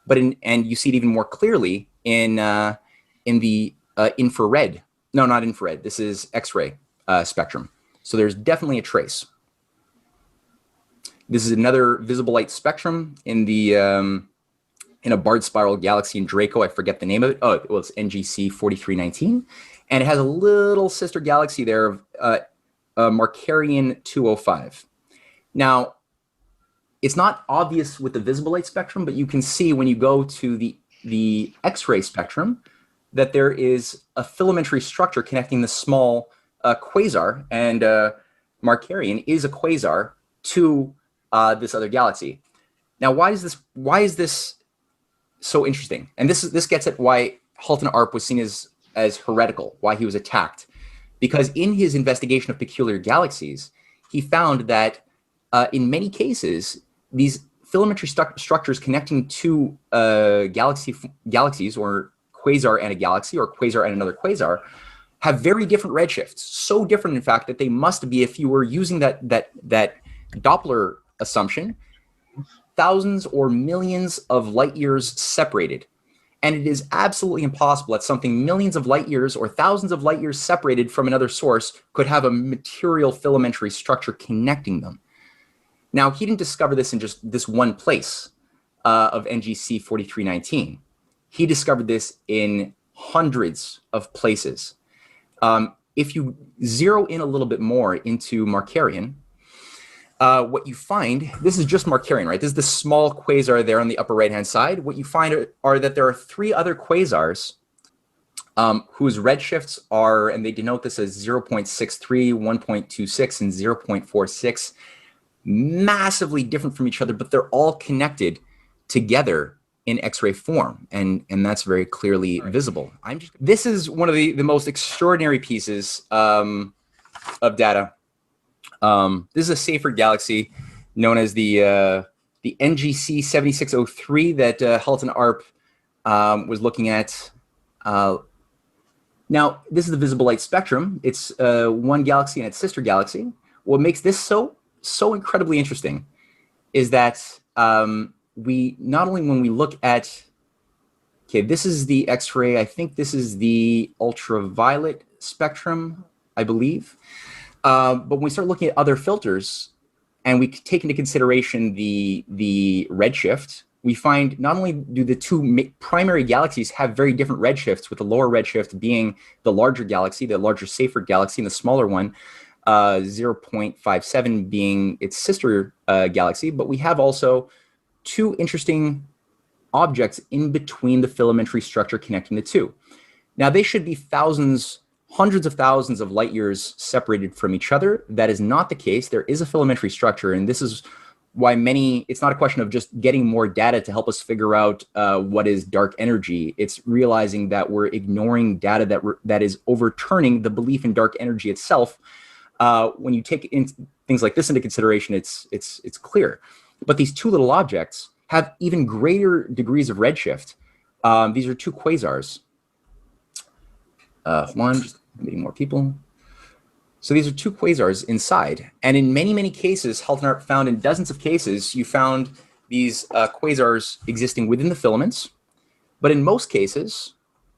but and you see it even more clearly in the infrared. No, not infrared. This is X-ray spectrum. So there's definitely a trace. This is another visible light spectrum in the in a barred spiral galaxy in Draco. I forget the name of it. Oh, well, it's NGC 4319, and it has a little sister galaxy there of Markarian 205. Now, it's not obvious with the visible light spectrum, but you can see when you go to the X-ray spectrum that there is a filamentary structure connecting the small quasar, and Markarian is a quasar to this other galaxy. Now, why is this so interesting? And this gets at why Halton Arp was seen as heretical, why he was attacked. Because in his investigation of peculiar galaxies, he found that in many cases, these filamentary structures connecting two galaxies, or quasar and a galaxy, or quasar and another quasar, have very different redshifts. So different, in fact, that they must be, if you were using that Doppler assumption, thousands or millions of light years separated. And it is absolutely impossible that something millions of light years or thousands of light years separated from another source could have a material filamentary structure connecting them. Now, he didn't discover this in just this one place of NGC 4319. He discovered this in hundreds of places. If you zero in a little bit more into Markarian, what you find, this is just Markarian, right? This is the small quasar there on the upper right-hand side. What you find are that there are three other quasars whose redshifts are, and they denote this as 0.63, 1.26, and 0.46, massively different from each other, but they're all connected together in X-ray form, and that's very clearly visible. This is one of the most extraordinary pieces of data. This is a Seyfert galaxy known as the NGC 7603 that Halton Arp was looking at. Now, this is the visible light spectrum. It's one galaxy and its sister galaxy. What makes this so incredibly interesting is that we not only, when we look at, okay, this is the X-ray, I think this is the ultraviolet spectrum, I believe. But when we start looking at other filters and we take into consideration the redshift, we find not only do the two primary galaxies have very different redshifts, with the lower redshift being the larger galaxy, the larger Seyfert galaxy, and the smaller one, 0.57 being its sister galaxy, but we have also two interesting objects in between the filamentary structure connecting the two. Now, they should be hundreds of thousands of light years separated from each other. That is not the case. There is a filamentary structure, and this is why it's not a question of just getting more data to help us figure out what is dark energy. It's realizing that we're ignoring data that is overturning the belief in dark energy itself. When you take things like this into consideration, it's clear. But these two little objects have even greater degrees of redshift. These are two quasars. Just meeting more people. So these are two quasars inside. And in many, many cases, Halton Arp found in dozens of cases, you found these quasars existing within the filaments. But in most cases,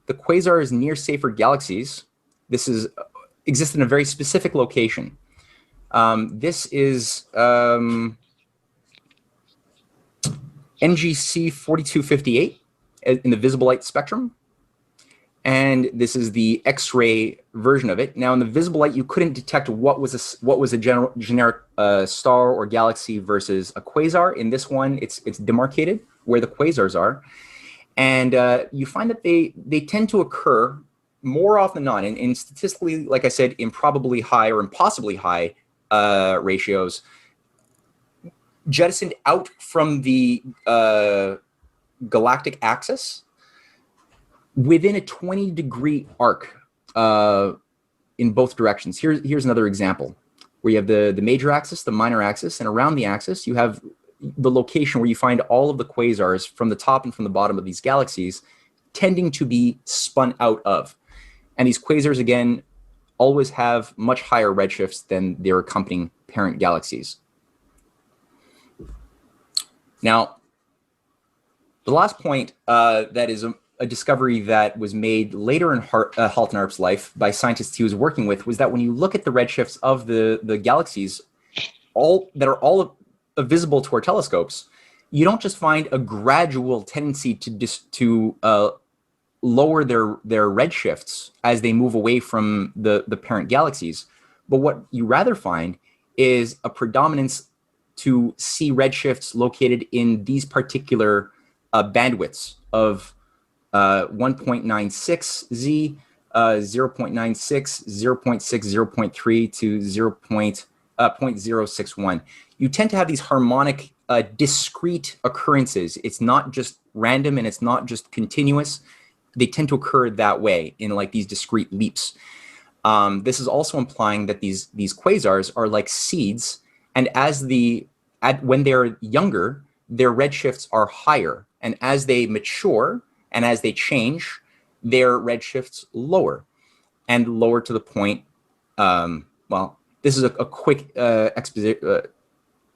the quasars near Seyfert galaxies, exist in a very specific location. This is NGC 4258 in the visible light spectrum. And this is the X-ray version of it. Now, in the visible light, you couldn't detect what was a generic star or galaxy versus a quasar. In this one, it's demarcated where the quasars are. And you find that they tend to occur more often than not, in statistically, like I said, improbably high or impossibly high ratios, jettisoned out from the galactic axis within a 20-degree arc in both directions. Here's another example where you have the major axis, the minor axis, and around the axis you have the location where you find all of the quasars from the top and from the bottom of these galaxies tending to be spun out of. And these quasars, again, always have much higher redshifts than their accompanying parent galaxies. Now, the last point that is a discovery that was made later in Halton Arp's life by scientists he was working with was that when you look at the redshifts of the galaxies, that are all visible to our telescopes, you don't just find a gradual tendency to lower their redshifts as they move away from the parent galaxies, but what you rather find is a predominance to see redshifts located in these particular bandwidths of 1.96 Z, 0.96, 0.6, 0.3 to 0.061. You tend to have these harmonic, discrete occurrences. It's not just random and it's not just continuous. They tend to occur that way in like these discrete leaps. This is also implying that these quasars are like seeds, and when they're younger, their redshifts are higher. And as they mature and as they change, their redshifts lower and lower to the point, well, this is a quick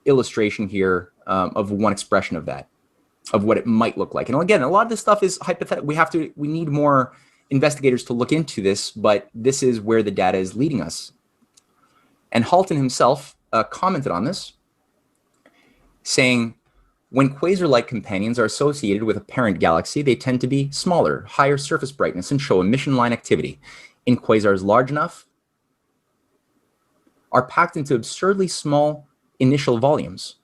illustration here of one expression of that, of what it might look like. And again, a lot of this stuff is hypothetical. We need more investigators to look into this, but this is where the data is leading us. And Halton himself commented on this, saying, when quasar-like companions are associated with a parent galaxy, they tend to be smaller, higher surface brightness, and show emission line activity. In quasars large enough, are packed into absurdly small initial volumes.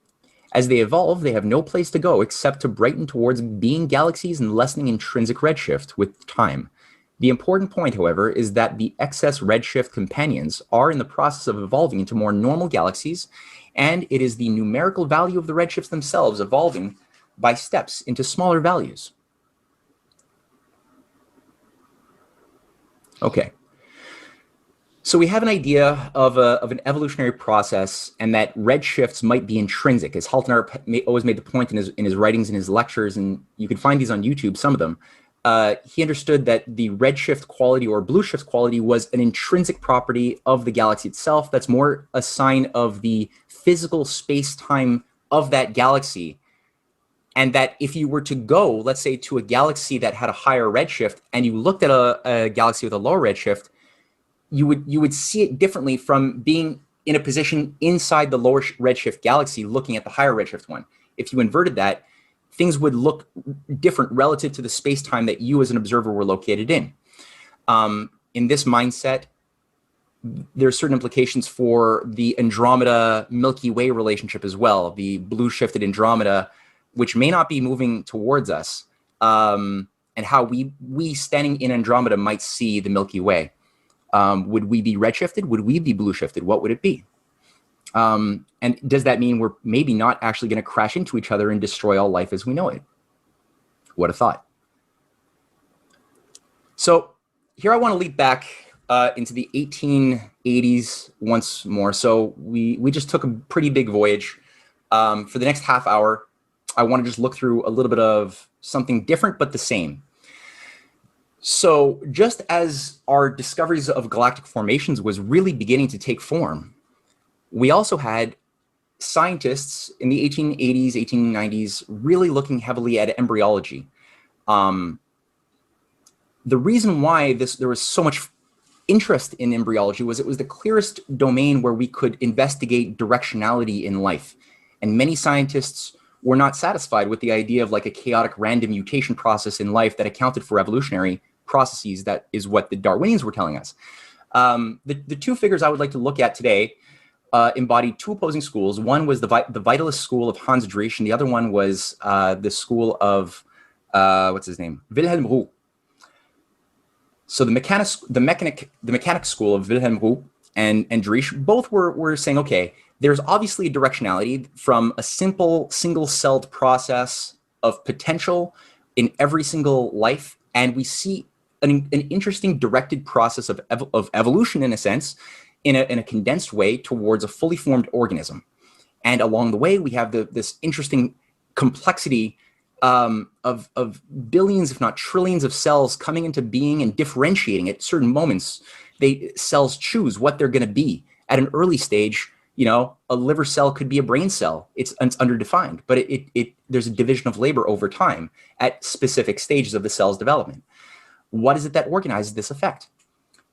As they evolve, they have no place to go except to brighten towards being galaxies and lessening intrinsic redshift with time. The important point, however, is that the excess redshift companions are in the process of evolving into more normal galaxies, and it is the numerical value of the redshifts themselves evolving by steps into smaller values. Okay. So we have an idea of an evolutionary process, and that redshifts might be intrinsic, as Halton Arp always made the point in his writings and his lectures, and you can find these on YouTube, some of them. He understood that the redshift quality or blue shift quality was an intrinsic property of the galaxy itself. That's more a sign of the physical space-time of that galaxy. And that if you were to go, let's say, to a galaxy that had a higher redshift, and you looked at a galaxy with a lower redshift, you would see it differently from being in a position inside the lower redshift galaxy looking at the higher redshift one. If you inverted that, things would look different relative to the space-time that you as an observer were located in. In this mindset, there are certain implications for the Andromeda-Milky Way relationship as well, the blue-shifted Andromeda, which may not be moving towards us, and how we standing in Andromeda might see the Milky Way. Would we be redshifted? Would we be blue shifted? What would it be? And does that mean we're maybe not actually going to crash into each other and destroy all life as we know it? What a thought. So here I want to leap back into the 1880s once more. So we just took a pretty big voyage. For the next half hour, I want to just look through a little bit of something different but the same. So just as our discoveries of galactic formations was really beginning to take form, we also had scientists in the 1880s, 1890s really looking heavily at embryology. The reason why there was so much interest in embryology was it was the clearest domain where we could investigate directionality in life. And many scientists were not satisfied with the idea of like a chaotic random mutation process in life that accounted for evolutionary processes. That is what the Darwinians were telling us. The two figures I would like to look at today embodied two opposing schools. One was the vitalist school of Hans Driesch, and the other one was the school of, what's his name? Wilhelm Roux. So the mechanic school of Wilhelm Roux and Driesch both were saying, okay, there's obviously a directionality from a simple single-celled process of potential in every single life, and we see an interesting directed process of evolution, in a sense, in a condensed way towards a fully formed organism. And along the way, we have this interesting complexity of billions, if not trillions, of cells coming into being and differentiating at certain moments. Cells choose what they're going to be. At an early stage, you know, a liver cell could be a brain cell. It's underdefined, but there's a division of labor over time at specific stages of the cell's development. What is it that organizes this effect?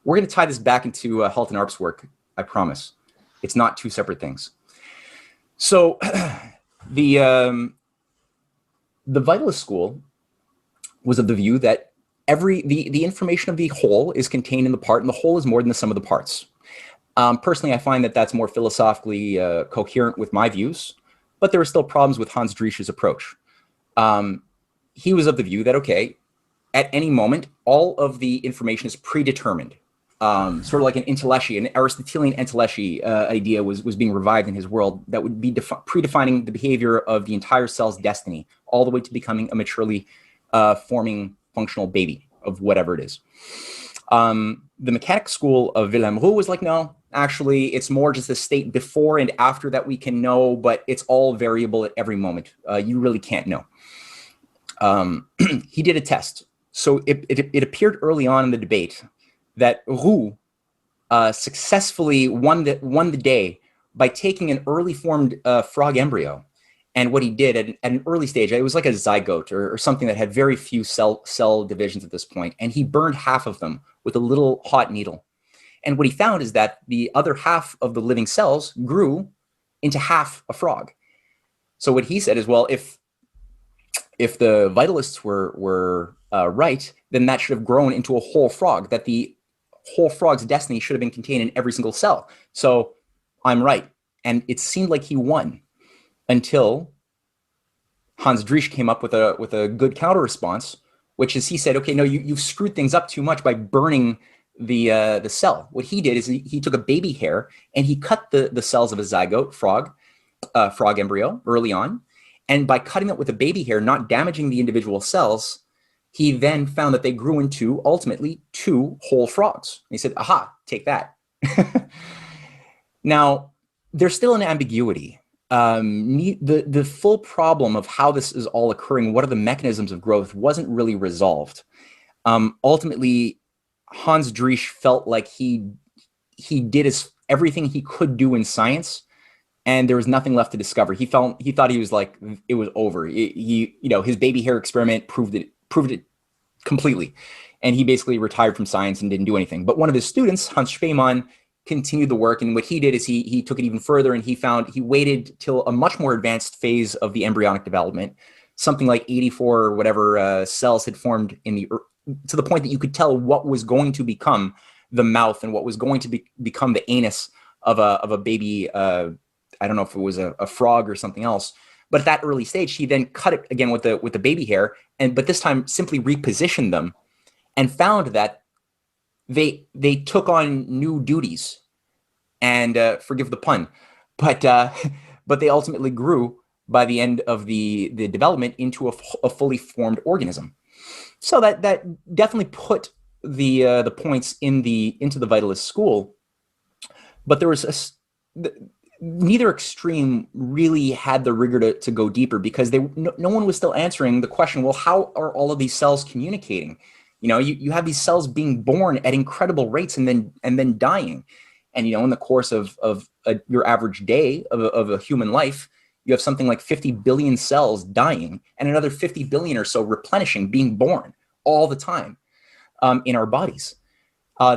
We're going to tie this back into Halton Arp's work, I promise. It's not two separate things. So the vitalist school was of the view that the information of the whole is contained in the part, and the whole is more than the sum of the parts. Personally, I find that that's more philosophically coherent with my views, but there are still problems with Hans Driesch's approach. He was of the view that, okay, at any moment, all of the information is predetermined. Sort of like an entelechy, an Aristotelian entelechy idea was being revived in his world that would be predefining the behavior of the entire cell's destiny, all the way to becoming a maturely forming functional baby of whatever it is. The mechanic school of Wilhelm Roux was like, no, actually, it's more just the state before and after that we can know, but it's all variable at every moment. You really can't know. He did a test. So it appeared early on in the debate that Roux successfully won the day by taking an early formed frog embryo. And what he did at an early stage, it was like a zygote or something that had very few cell divisions at this point, and he burned half of them with a little hot needle. And what he found is that the other half of the living cells grew into half a frog. So what he said is, well, if the vitalists were right, then that should have grown into a whole frog, that the whole frog's destiny should have been contained in every single cell. So I'm right. And it seemed like he won until Hans Driesch came up with a good counter response, which is he said, okay, no, you've screwed things up too much by burning the cell. What he did is he took a baby hair and he cut the cells of a zygote frog embryo early on. And by cutting it with a baby hair, not damaging the individual cells, he then found that they grew into ultimately 2 whole frogs. And he said, aha, take that. Now, there's still an ambiguity. The full problem of how this is all occurring, what are the mechanisms of growth, wasn't really resolved. Ultimately, Hans Driesch felt like he did everything he could do in science, and there was nothing left to discover. He thought he was like, it was over. His baby hair experiment proved it completely, and he basically retired from science and didn't do anything. But one of his students, Hans Spemann, continued the work, and what he did is he took it even further, and he waited till a much more advanced phase of the embryonic development, something like 84 or whatever cells had formed to the point that you could tell what was going to become the mouth and what was going to become the anus of a baby. I don't know if it was a frog or something else, but at that early stage, he then cut it again with the baby hair, but this time simply repositioned them, and found that they took on new duties, and forgive the pun, but they ultimately grew by the end of the development into a fully formed organism. So that definitely put the points into the vitalist school, but there was neither extreme really had the rigor to go deeper, because no one was still answering the question, well, how are all of these cells communicating? You have these cells being born at incredible rates and then dying. And, in the course of your average day of a human life, you have something like 50 billion cells dying and another 50 billion or so replenishing, being born all the time in our bodies.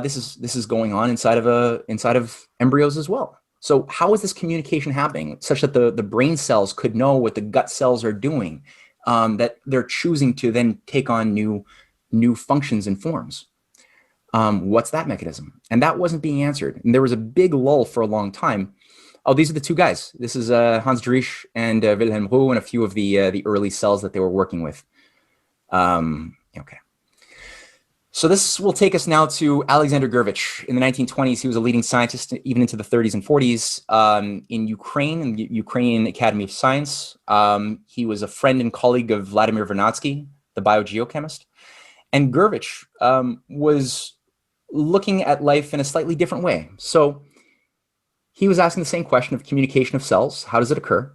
This is going on inside of embryos as well. So how is this communication happening such that the brain cells could know what the gut cells are doing, that they're choosing to then take on new functions and forms? What's that mechanism? And that wasn't being answered. And there was a big lull for a long time. Oh, these are the 2 guys. This is Hans Driesch and Wilhelm Roux, and a few of the early cells that they were working with. Okay. So this will take us now to Alexander Gurevich. In the 1920s, he was a leading scientist, even into the 30s and 40s, in Ukraine, in the Ukrainian Academy of Science. He was a friend and colleague of Vladimir Vernadsky, the biogeochemist. And Gurevich was looking at life in a slightly different way. So he was asking the same question of communication of cells. How does it occur?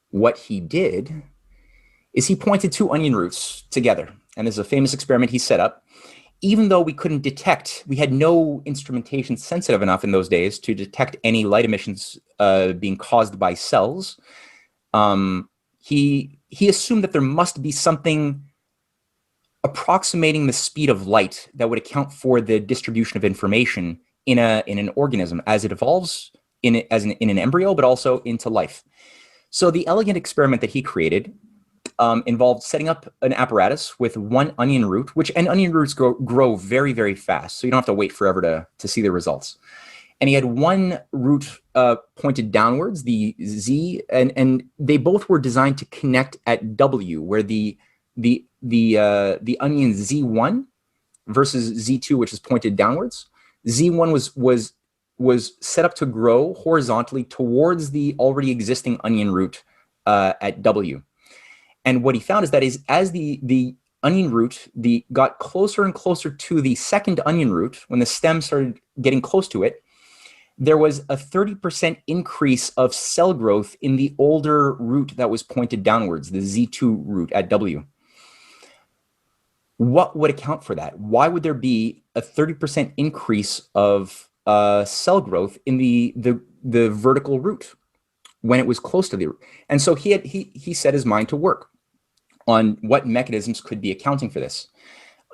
What he did is he pointed 2 onion roots together. And there's a famous experiment he set up. Even though we couldn't detect, we had no instrumentation sensitive enough in those days to detect any light emissions being caused by cells, he assumed that there must be something approximating the speed of light that would account for the distribution of information in an organism as it evolves in an embryo, but also into life. So the elegant experiment that he created involved setting up an apparatus with 1 onion root, and onion roots grow very, very fast, so you don't have to wait forever to see the results. And he had 1 root pointed downwards, the Z, and they both were designed to connect at W, where the onion Z1 versus Z2, which is pointed downwards. Z1 was set up to grow horizontally towards the already existing onion root at W. And what he found is that as the onion root got closer and closer to the second onion root, when the stem started getting close to it, there was a 30% increase of cell growth in the older root that was pointed downwards, the Z2 root at W. What would account for that? Why would there be a 30% increase of cell growth in the vertical root when it was close to the root? And so he set his mind to work on what mechanisms could be accounting for this.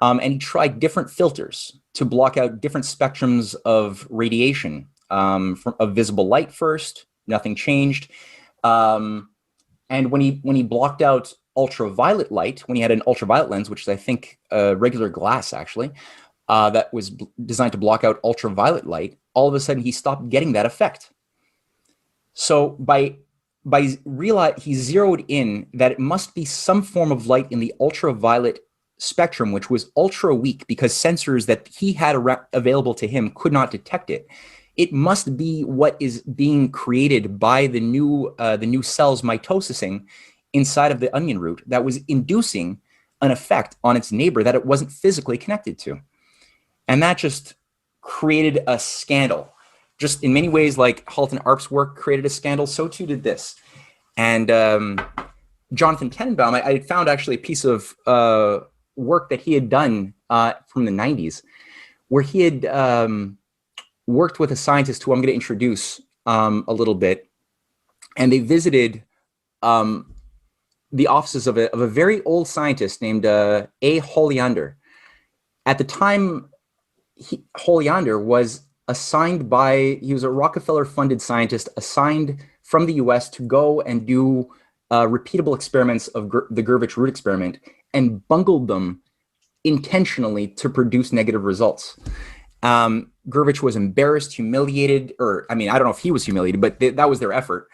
And he tried different filters to block out different spectrums of radiation, of visible light first, nothing changed. And when he blocked out ultraviolet light, when he had an ultraviolet lens, which is, I think, regular glass actually, that was designed to block out ultraviolet light, all of a sudden he stopped getting that effect. So he zeroed in that it must be some form of light in the ultraviolet spectrum, which was ultra weak because sensors that he had available to him could not detect it. It must be what is being created by the new cells mitosising inside of the onion root that was inducing an effect on its neighbor that it wasn't physically connected to. And that just created a scandal. Just in many ways, like Halton Arp's work created a scandal, so too did this. And Jonathan Tenenbaum, I had found actually a piece of work that he had done from the 90s, where he had worked with a scientist who I'm going to introduce a little bit. And they visited the offices of a very old scientist named A. Holiander. At the time, Holiander was assigned he was a Rockefeller-funded scientist assigned from the US to go and do repeatable experiments of the Gurvich root experiment and bungled them intentionally to produce negative results. Gurvich was embarrassed, humiliated, or I don't know if he was humiliated, but that was their effort.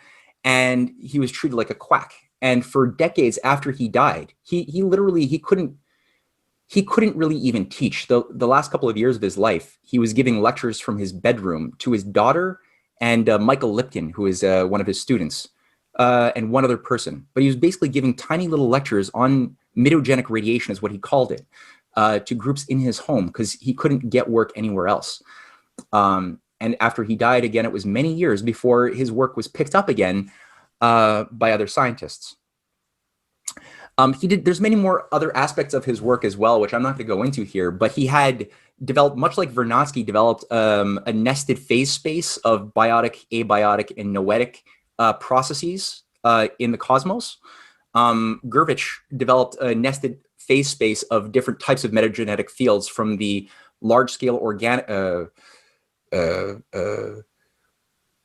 And he was treated like a quack. And for decades after he died, he couldn't really even teach. The last couple of years of his life, he was giving lectures from his bedroom to his daughter and Michael Lipkin, who is one of his students, and one other person. But he was basically giving tiny little lectures on midogenic radiation, is what he called it, to groups in his home because he couldn't get work anywhere else. And after he died, again, it was many years before his work was picked up again by other scientists. There's many more other aspects of his work as well, which I'm not going to go into here, but he had developed, much like Vernadsky, developed a nested phase space of biotic, abiotic, and noetic processes in the cosmos. Gurvich developed a nested phase space of different types of metagenetic fields, from the large-scale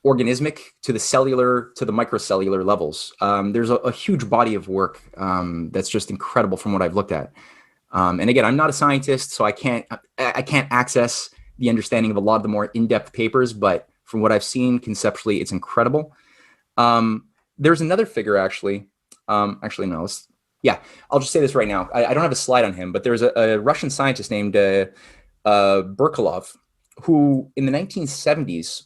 organismic to the cellular to the microcellular levels. There's a huge body of work that's just incredible from what I've looked at. And again, I'm not a scientist, so I can't access the understanding of a lot of the more in-depth papers, but from what I've seen conceptually, it's incredible. There's another figure actually. No, I'll just say this right now. I don't have a slide on him, but there's a Russian scientist named Berkolov, who in the 1970s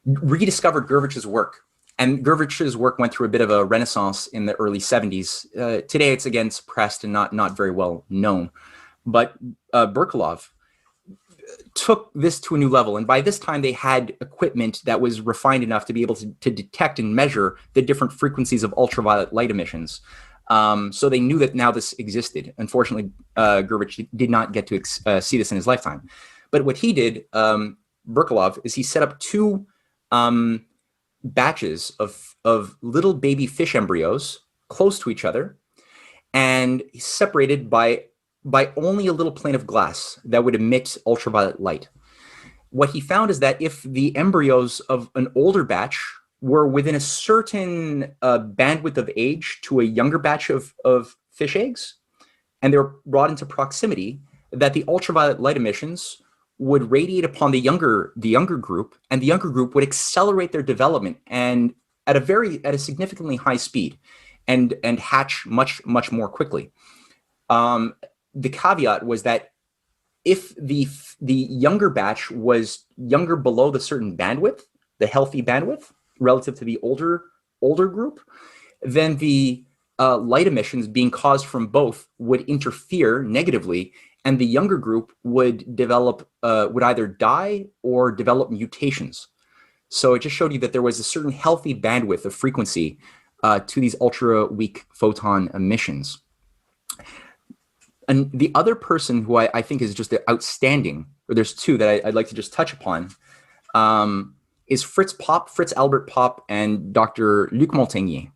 rediscovered Gurvich's work. And Gurvich's work went through a bit of a renaissance in the early 70s. Today, it's again suppressed and not very well known. But Berkolov took this to a new level. And by this time, they had equipment that was refined enough to be able to detect and measure the different frequencies of ultraviolet light emissions. So they knew that now this existed. Unfortunately, Gurvich did not get to see this in his lifetime. But what he did, Berkolov, is he set up two batches of little baby fish embryos close to each other, and separated by only a little plane of glass that would emit ultraviolet light. What he found is that if the embryos of an older batch were within a certain bandwidth of age to a younger batch of fish eggs, and they were brought into proximity, that the ultraviolet light emissions would radiate upon the younger group, and the younger group would accelerate their development and at a significantly high speed, and hatch much more quickly. The caveat was that if the younger batch was younger below the certain bandwidth, the healthy bandwidth relative to the older group, then the light emissions being caused from both would interfere negatively, and the younger group would develop, would either die or develop mutations. So it just showed you that there was a certain healthy bandwidth of frequency to these ultra weak photon emissions. And the other person who I think is just outstanding, or there's two that I'd like to just touch upon, is Fritz Albert Popp, and Dr. Luc Montagnier.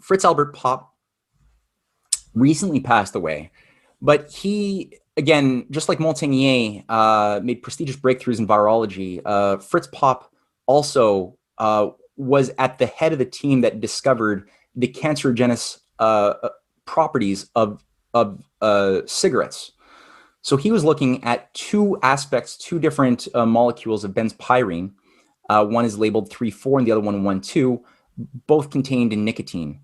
Fritz Albert Popp recently passed away, but he, again, just like Montagnier, made prestigious breakthroughs in virology. Fritz Popp also was at the head of the team that discovered the cancerogenous properties of cigarettes. So he was looking at two different molecules of benzpyrene. One is labeled 3,4 and the other one 1,2, both contained in nicotine.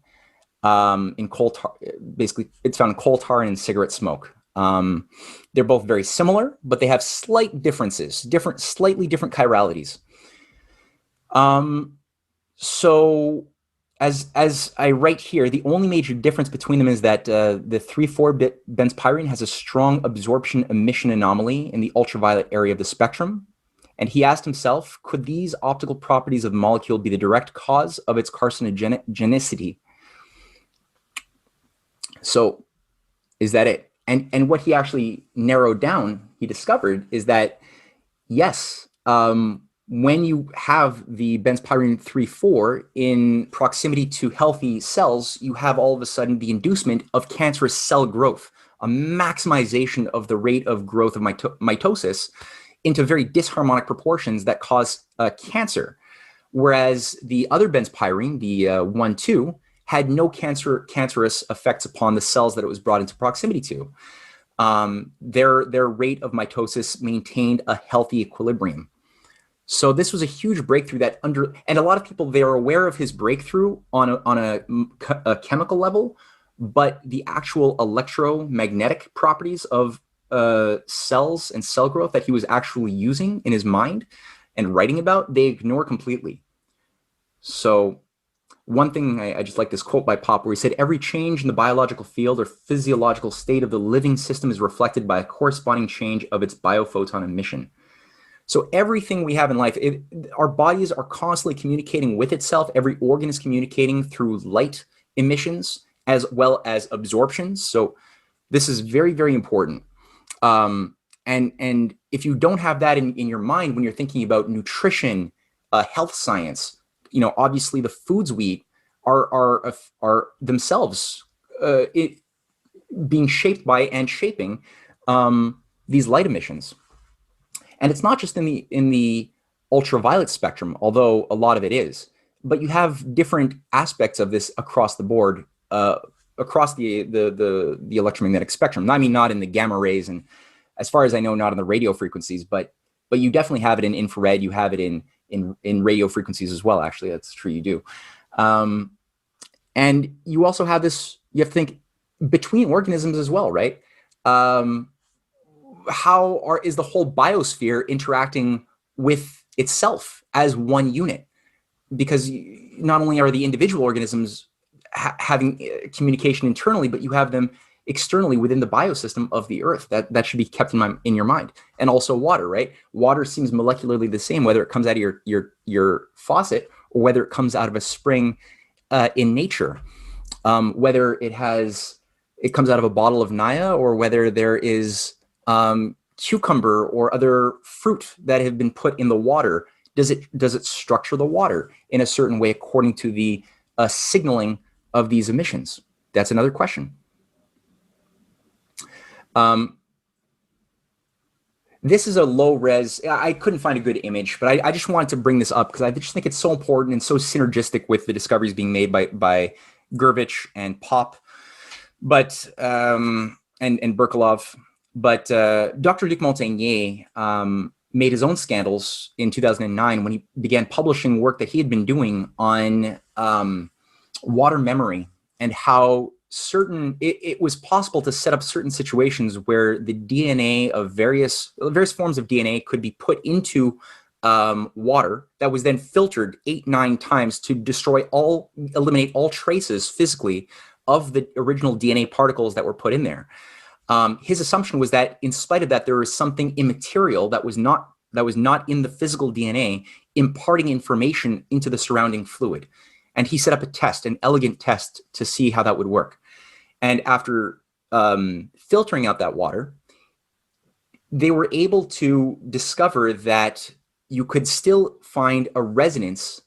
In coal tar, basically, it's found in coal tar and in cigarette smoke. They're both very similar, but they have slight differences, slightly different chiralities. So as I write here, the only major difference between them is that the 3,4 benzpyrene has a strong absorption emission anomaly in the ultraviolet area of the spectrum. And he asked himself, could these optical properties of the molecule be the direct cause of its carcinogenicity? So is that it? And what he actually narrowed down, he discovered, is that yes, when you have the benzpyrene 3,4 in proximity to healthy cells, you have all of a sudden the inducement of cancerous cell growth, a maximization of the rate of growth of mitosis into very disharmonic proportions that cause cancer. Whereas the other benzpyrene, the 1,2, had no cancerous effects upon the cells that it was brought into proximity to. Their rate of mitosis maintained a healthy equilibrium. So this was a huge breakthrough and a lot of people, they are aware of his breakthrough on a chemical level, but the actual electromagnetic properties of cells and cell growth that he was actually using in his mind and writing about, they ignore completely. So one thing, I just like this quote by Popp, where he said, every change in the biological field or physiological state of the living system is reflected by a corresponding change of its biophoton emission. So everything we have in life, our bodies are constantly communicating with itself. Every organ is communicating through light emissions as well as absorptions. So this is very, very important. And if you don't have that in your mind when you're thinking about nutrition, health science, obviously the foods we eat are themselves being shaped by and shaping these light emissions. And it's not just in the ultraviolet spectrum, although a lot of it is, but you have different aspects of this across the board, across the electromagnetic spectrum. I mean, not in the gamma rays, and as far as I know, not in the radio frequencies, but you definitely have it in infrared. You have it in radio frequencies as well. Actually, that's true. You do. And you also have this, you have to think between organisms as well, right? Is the whole biosphere interacting with itself as one unit? Because not only are the individual organisms having communication internally, but you have them externally within the biosystem of the Earth. That should be kept in your mind. And also water, right? Water seems molecularly the same, whether it comes out of your faucet or whether it comes out of a spring in nature. Whether it comes out of a bottle of Naya, or whether there is cucumber or other fruit that have been put in the water, does it structure the water in a certain way according to the signaling of these emissions? That's another question. This is a low res. I couldn't find a good image, but I just wanted to bring this up because I just think it's so important and so synergistic with the discoveries being made by Gurvich and Popp, but and Berkolov. But Dr. Luc Montagnier made his own scandals in 2009 when he began publishing work that he had been doing on water memory and how it was possible to set up certain situations where the DNA of various forms of DNA could be put into water that was then filtered 8-9 times to eliminate all traces physically of the original DNA particles that were put in there. His assumption was that in spite of that, there was something immaterial that was not in the physical DNA imparting information into the surrounding fluid. And he set up a test, an elegant test, to see how that would work. And after filtering out that water, they were able to discover that you could still find a resonance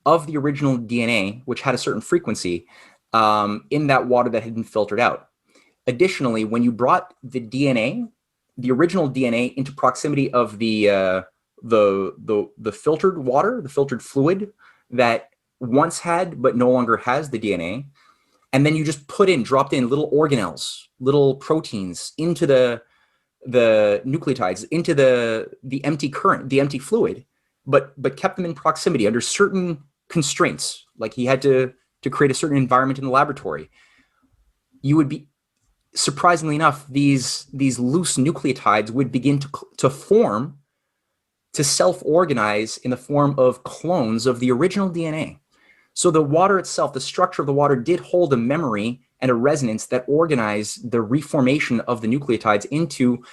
of the original DNA, which had a certain frequency, in that water that had been filtered out. Additionally, when you brought the DNA, the original DNA, into proximity of the filtered water, the filtered fluid that once had but no longer has the DNA, and then you just dropped in little organelles, little proteins into the nucleotides, into the empty current, the empty fluid, but kept them in proximity under certain constraints, like he had to create a certain environment in the laboratory, you would be, surprisingly enough, these loose nucleotides would begin to form, to self-organize in the form of clones of the original DNA. So the water itself, the structure of the water, did hold a memory and a resonance that organized the reformation of the nucleotides into,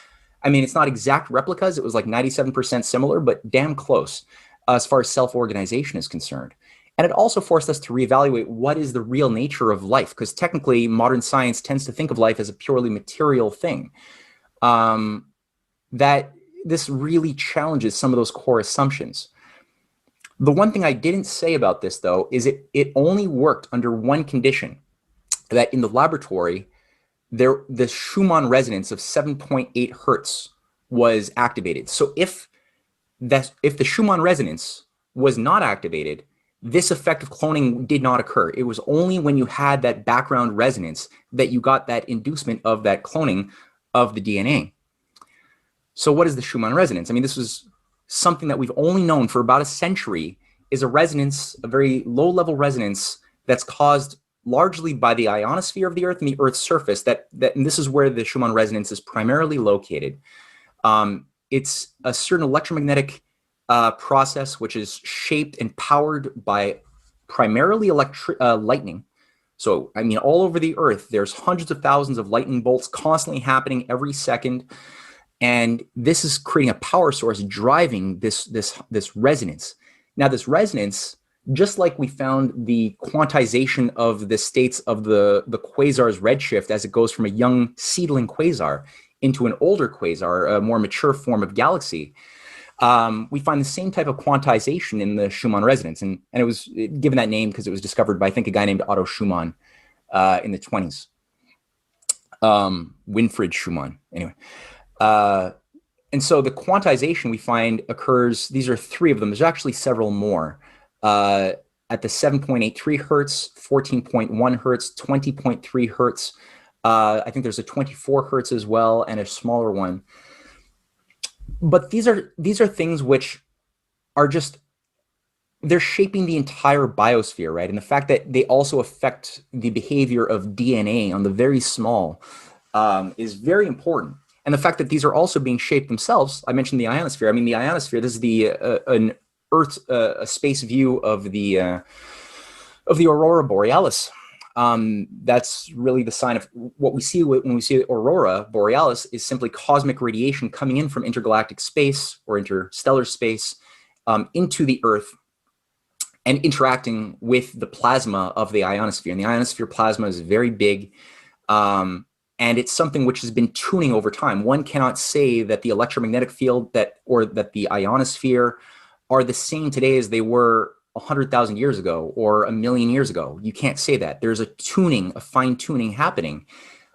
I mean, it's not exact replicas, it was like 97% similar, but damn close as far as self-organization is concerned. And it also forced us to reevaluate what is the real nature of life, because technically modern science tends to think of life as a purely material thing. That this really challenges some of those core assumptions. The one thing I didn't say about this, though, is it only worked under one condition, that in the laboratory, the Schumann resonance of 7.8 hertz was activated. So if the Schumann resonance was not activated, this effect of cloning did not occur. It was only when you had that background resonance that you got that inducement of that cloning of the DNA. So what is the Schumann resonance? I mean, this was something that we've only known for about a century, is a resonance, a very low-level resonance that's caused largely by the ionosphere of the Earth and the Earth's surface. And this is where the Schumann resonance is primarily located. It's a certain electromagnetic process which is shaped and powered by primarily lightning. So, I mean, all over the Earth, there's hundreds of thousands of lightning bolts constantly happening every second. And this is creating a power source driving this resonance. Now, this resonance, just like we found the quantization of the states of the quasar's redshift as it goes from a young seedling quasar into an older quasar, a more mature form of galaxy, we find the same type of quantization in the Schumann resonance. And it was given that name because it was discovered by, I think, a guy named Otto Schumann in the 20s. Winfried Schumann, anyway. And so the quantization we find occurs, these are three of them, there's actually several more, at the 7.83 hertz, 14.1 hertz, 20.3 hertz. I think there's a 24 hertz as well, and a smaller one. But these are things which are just, they're shaping the entire biosphere, right? And the fact that they also affect the behavior of DNA on the very small is very important. And the fact that these are also being shaped themselves, I mentioned the ionosphere. I mean, the ionosphere, this is an Earth, a space view of the aurora borealis. That's really the sign of what we see when we see the aurora borealis is simply cosmic radiation coming in from intergalactic space or interstellar space into the Earth and interacting with the plasma of the ionosphere. And the ionosphere plasma is very big. And it's something which has been tuning over time. One cannot say that the electromagnetic field or that the ionosphere are the same today as they were 100,000 years ago or 1,000,000 years ago. You can't say that. There's a tuning, a fine tuning happening.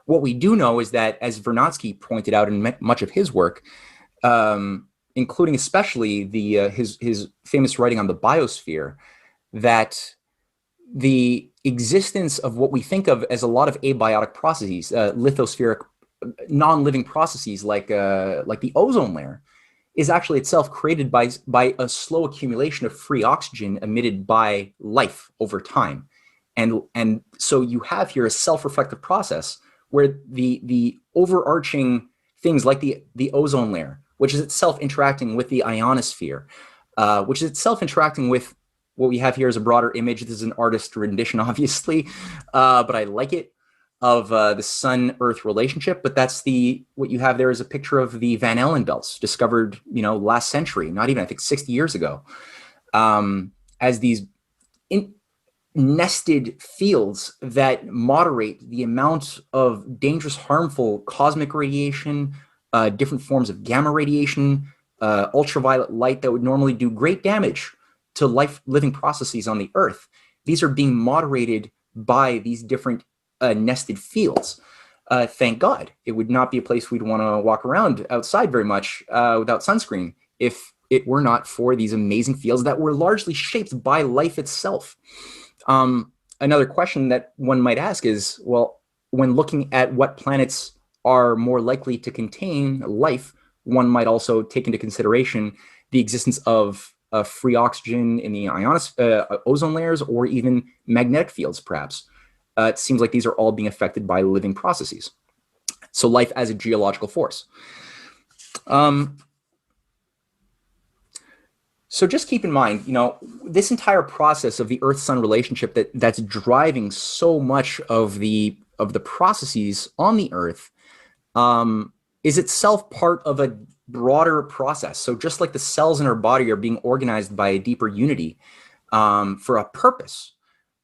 What we do know is that, as Vernadsky pointed out in much of his work, including especially his famous writing on the biosphere, that the existence of what we think of as a lot of abiotic processes, lithospheric, non-living processes like the ozone layer, is actually itself created by a slow accumulation of free oxygen emitted by life over time. And so you have here a self-reflective process where the overarching things like the ozone layer, which is itself interacting with the ionosphere, which is itself interacting with what we have here is a broader image. This is an artist rendition, obviously, but I like it, of the Sun-Earth relationship. But that's what you have there is a picture of the Van Allen belts discovered, last century, not even, I think, 60 years ago, as these nested fields that moderate the amount of dangerous, harmful cosmic radiation, different forms of gamma radiation, ultraviolet light that would normally do great damage to living processes on the Earth. These are being moderated by these different nested fields. Thank God. It would not be a place we'd want to walk around outside very much without sunscreen if it were not for these amazing fields that were largely shaped by life itself. Another question that one might ask is, well, when looking at what planets are more likely to contain life, one might also take into consideration the existence of free oxygen in the ozone layers, or even magnetic fields, perhaps. It seems like these are all being affected by living processes. So life as a geological force. So just keep in mind, this entire process of the Earth-Sun relationship that's driving so much of the processes on the Earth is itself part of a broader process. So just like the cells in our body are being organized by a deeper unity for a purpose,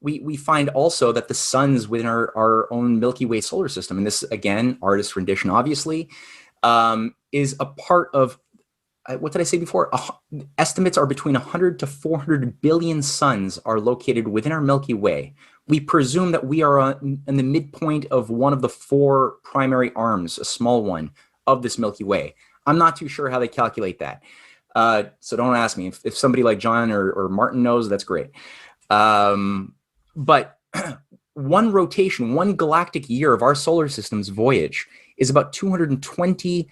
we find also that the suns within our own Milky Way solar system, and this, again, artist rendition, obviously, is a part of, what did I say before? Estimates are between 100 to 400 billion suns are located within our Milky Way. We presume that we are in the midpoint of one of the 4 primary arms, a small one, of this Milky Way. I'm not too sure how they calculate that. So don't ask me. If somebody like John or Martin knows, that's great. But one rotation, one galactic year of our solar system's voyage is about 220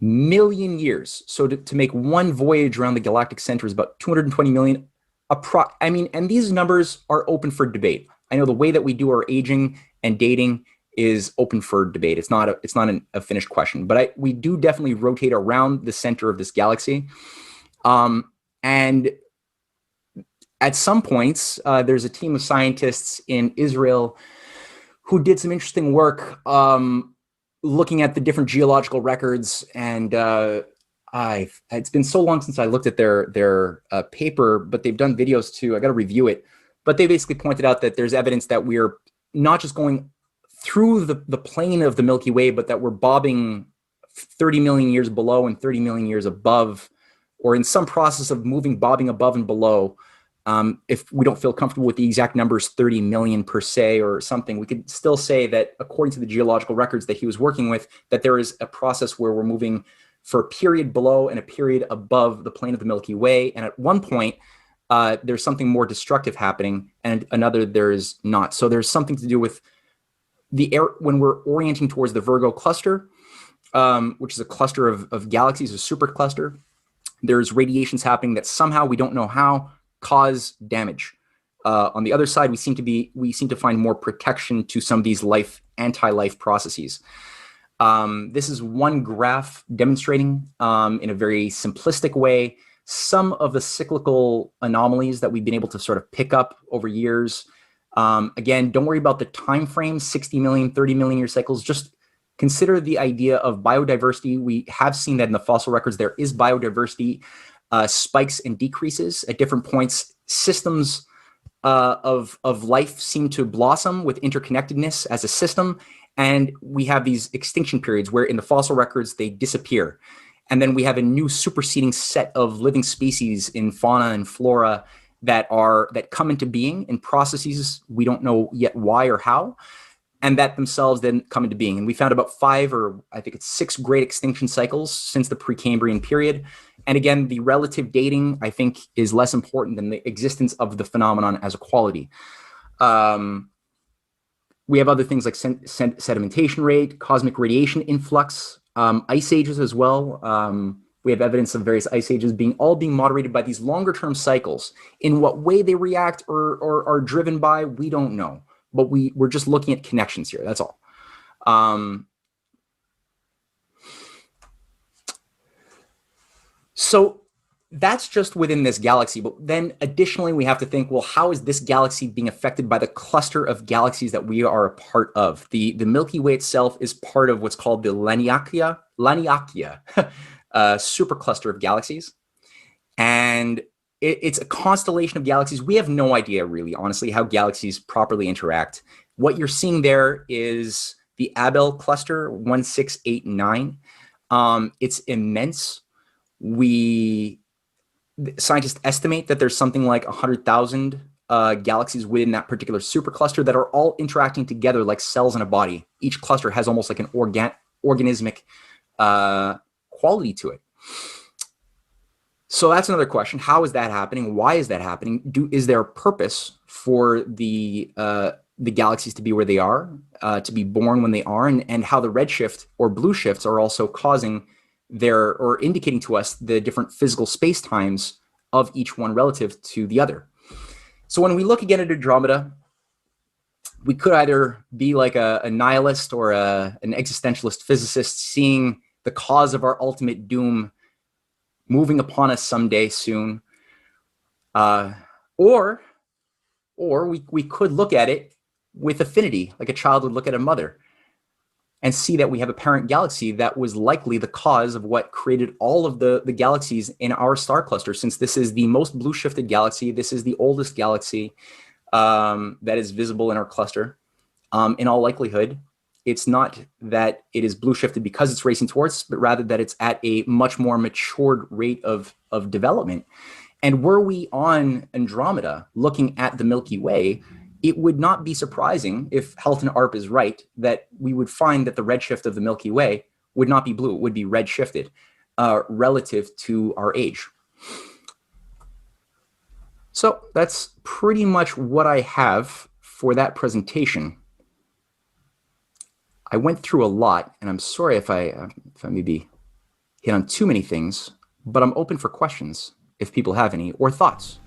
million years. So to make one voyage around the galactic center is about 220 million. And these numbers are open for debate. I know the way that we do our aging and dating is open for debate. It's not a finished question, but we do definitely rotate around the center of this galaxy. And at some points, there's a team of scientists in Israel who did some interesting work looking at the different geological records. And it's been so long since I looked at their paper, but they've done videos too. I got to review it. But they basically pointed out that there's evidence that we're not just going through the plane of the Milky Way, but that we're bobbing 30 million years below and 30 million years above, or in some process of bobbing above and below. If we don't feel comfortable with the exact numbers, 30 million per se or something, we could still say that according to the geological records that he was working with, that there is a process where we're moving for a period below and a period above the plane of the Milky Way. And at one point, there's something more destructive happening, and another there is not. So there's something to do with the air when we're orienting towards the Virgo cluster, which is a cluster of galaxies, a supercluster. There's radiations happening that somehow, we don't know how, cause damage. On the other side, we seem to find more protection to some of these anti-life processes. This is one graph demonstrating in a very simplistic way some of the cyclical anomalies that we've been able to sort of pick up over years. Again, don't worry about the time frame, 60 million, 30 million year cycles. Just consider the idea of biodiversity. We have seen that in the fossil records. There is biodiversity spikes and decreases at different points. Systems of life seem to blossom with interconnectedness as a system. And we have these extinction periods where in the fossil records, they disappear. And then we have a new superseding set of living species in fauna and flora that come into being in processes we don't know yet why or how, and that themselves then come into being. And we found about 5 or I think it's 6 great extinction cycles since the Precambrian period. And again, the relative dating, I think, is less important than the existence of the phenomenon as a quality. We have other things like sedimentation rate, cosmic radiation influx, ice ages as well. We have evidence of various ice ages being moderated by these longer term cycles. In what way they react or are driven by, we don't know. But we're just looking at connections here, that's all. So that's just within this galaxy. But then additionally, we have to think, well, how is this galaxy being affected by the cluster of galaxies that we are a part of? The Milky Way itself is part of what's called the Laniakea supercluster of galaxies. And it's a constellation of galaxies. We have no idea, really, honestly, how galaxies properly interact. What you're seeing there is the Abell cluster 1689. It's immense. Scientists estimate that there's something like 100,000 galaxies within that particular supercluster that are all interacting together like cells in a body. Each cluster has almost like an organismic quality to it. So that's another question. How is that happening? Why is that happening? Is there a purpose for the galaxies to be where they are, to be born when they are, and how the redshift or blue shifts are also causing or indicating to us the different physical space times of each one relative to the other. So when we look again at Andromeda, we could either be like a nihilist or an existentialist physicist, seeing the cause of our ultimate doom moving upon us someday soon, or we could look at it with affinity, like a child would look at a mother, and see that we have a parent galaxy that was likely the cause of what created all of the galaxies in our star cluster. Since this is the most blue shifted galaxy, this is the oldest galaxy that is visible in our cluster. In all likelihood, it's not that it is blue shifted because it's racing towards us, but rather that it's at a much more matured rate of development. And were we on Andromeda looking at the Milky Way, it would not be surprising if Halton Arp is right that we would find that the redshift of the Milky Way would not be blue, it would be redshifted relative to our age. So that's pretty much what I have for that presentation. I went through a lot, and I'm sorry if I maybe hit on too many things, but I'm open for questions if people have any, or thoughts.